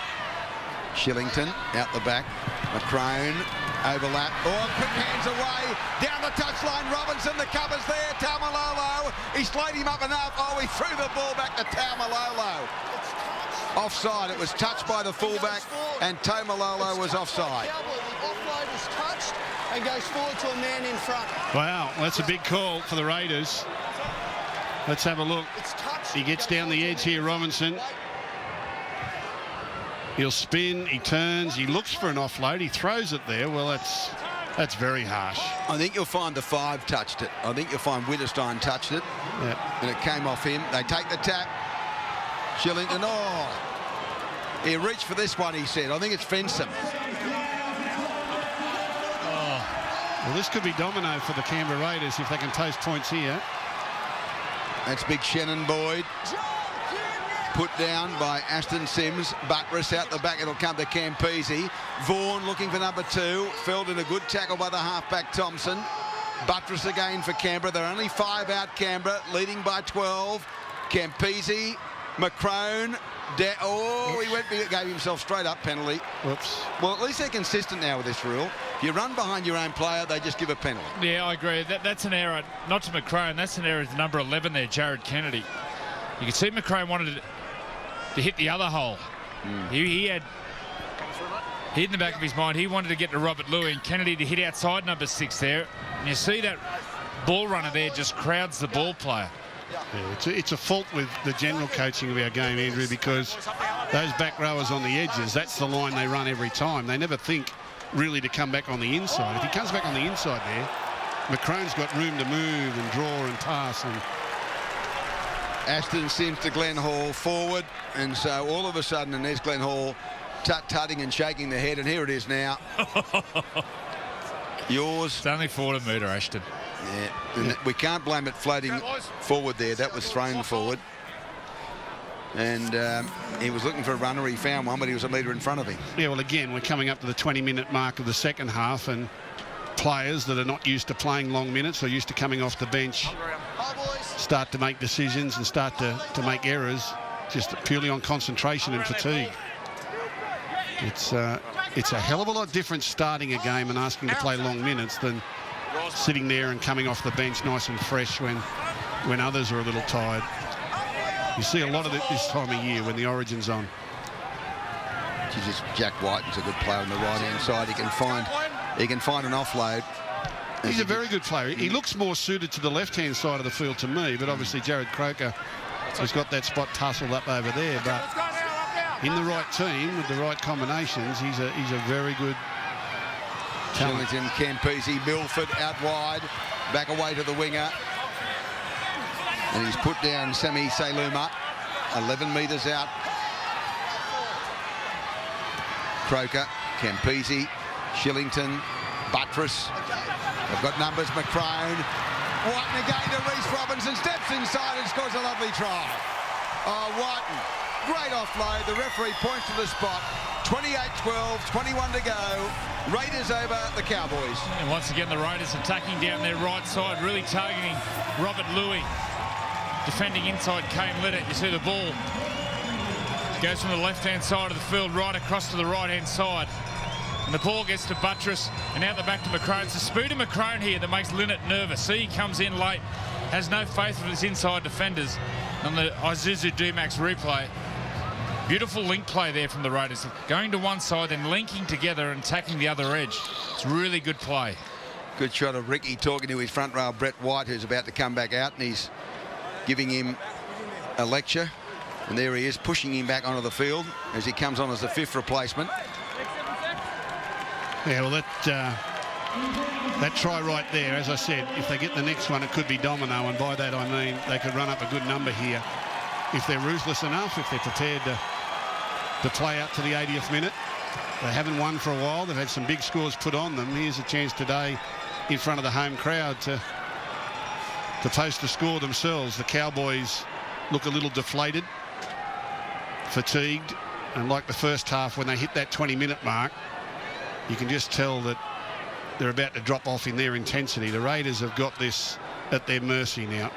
Shillington out the back. McCrone. Overlap. Oh, quick hands away. Down the touchline. Robinson. The cover's there. Taumalolo. He slowed him up enough. Oh, he threw the ball back to Taumalolo. Offside. It was touched by the fullback, and Taumalolo was offside. The offload is touched and goes forward to a man in front. Wow, that's a big call for the Raiders. Let's have a look. He gets down the edge here, Robinson. He'll spin, he turns, he looks for an offload, he throws it there. Well, that's very harsh. I think you'll find the 5 touched it. I think you'll find Wittgenstein touched it. Yeah. And it came off him. They take the tap. Shillington, oh. He reached for this one, he said. I think it's Fensom. Well, this could be domino for the Canberra Raiders if they can toast points here. That's big Shannon Boyd. Put down by Aston Sims. Buttress out the back. It'll come to Campese. Vaughan looking for number 2. Felled in a good tackle by the halfback Thompson. Buttress again for Canberra. They're only 5 out, Canberra, leading by 12. Campese, McCrone. He gave himself straight up penalty. Whoops. Well, at least they're consistent now with this rule. If you run behind your own player, they just give a penalty. Yeah, I agree. That's an error, not to McCrone. That's an error to number 11 there, Jared Kennedy. You can see McCrone wanted to hit the other hole. He had in the back of his mind, he wanted to get to Robert Louis and Kennedy to hit outside number 6 there. And you see that ball runner there just crowds the ball player. Yeah, it's a fault with the general coaching of our game, Andrew, because those back rowers on the edges, that's the line they run every time. They never think really to come back on the inside. If he comes back on the inside there, McCrone's got room to move and draw and pass. And Aston Sims to Glenn Hall forward, and so all of a sudden, and there's Glenn Hall tut-tutting and shaking the head, and here it is now. Yours. It's only 40 metre, Ashton. Yeah, and we can't blame it floating forward there. That was thrown forward. And he was looking for a runner. He found one, but he was a metre in front of him. Yeah, well, again, we're coming up to the 20-minute mark of the second half, and players that are not used to playing long minutes or used to coming off the bench start to make decisions and start to make errors just purely on concentration and fatigue. It's a hell of a lot different starting a game and asking to play long minutes than sitting there and coming off the bench nice and fresh when others are a little tired. You see a lot of it this time of year when the Origin's on. Jack Whiten's a good player on the right-hand side. He can find an offload. He's a very good player. He looks more suited to the left-hand side of the field to me, but obviously Jared Croker has got that spot tussled up over there. But in the right team with the right combinations, he's a very good talent. Shillington, Campese, Milford out wide, back away to the winger. And he's put down Semi Saluma, 11 metres out. Croker, Campese, Shillington, Buttress. They've got numbers, McCrone. Whiten again to Reece Robinson, steps inside and scores a lovely try. Oh, Whiten, great offload. The referee points to the spot. 28-12, 21 to go. Raiders over the Cowboys. And once again, the Raiders attacking down their right side, really targeting Robert Louis. Defending inside Kane Liddett. You see the ball goes from the left-hand side of the field right across to the right-hand side. And the ball gets to Buttress and out the back to McCrone. It's the speed of McCrone here that makes Linnett nervous. See, he comes in late, has no faith with his inside defenders. On the Isuzu D-Max replay, beautiful link play there from the Raiders. Going to one side, then linking together and attacking the other edge. It's really good play. Good shot of Ricky talking to his front row, Brett White, who's about to come back out, and he's giving him a lecture. And there he is, pushing him back onto the field as he comes on as the 5th replacement. Yeah, well, that try right there, as I said, if they get the next one, it could be domino, and by that I mean they could run up a good number here if they're ruthless enough, if they're prepared to to play out to the 80th minute. They haven't won for a while. They've had some big scores put on them. Here's a chance today in front of the home crowd to post a score themselves. The Cowboys look a little deflated, fatigued, and like the first half when they hit that 20-minute mark, you can just tell that they're about to drop off in their intensity. The Raiders have got this at their mercy now.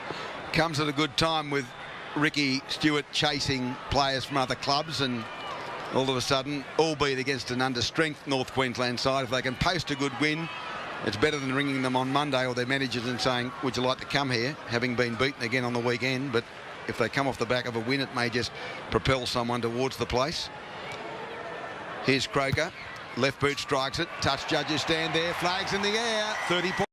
Comes at a good time with Ricky Stewart chasing players from other clubs, and all of a sudden, albeit against an under-strength North Queensland side, if they can post a good win, it's better than ringing them on Monday or their managers and saying, would you like to come here, having been beaten again on the weekend. But if they come off the back of a win, it may just propel someone towards the place. Here's Croker. Left boot strikes it. Touch judges stand there. Flags in the air. 30 points.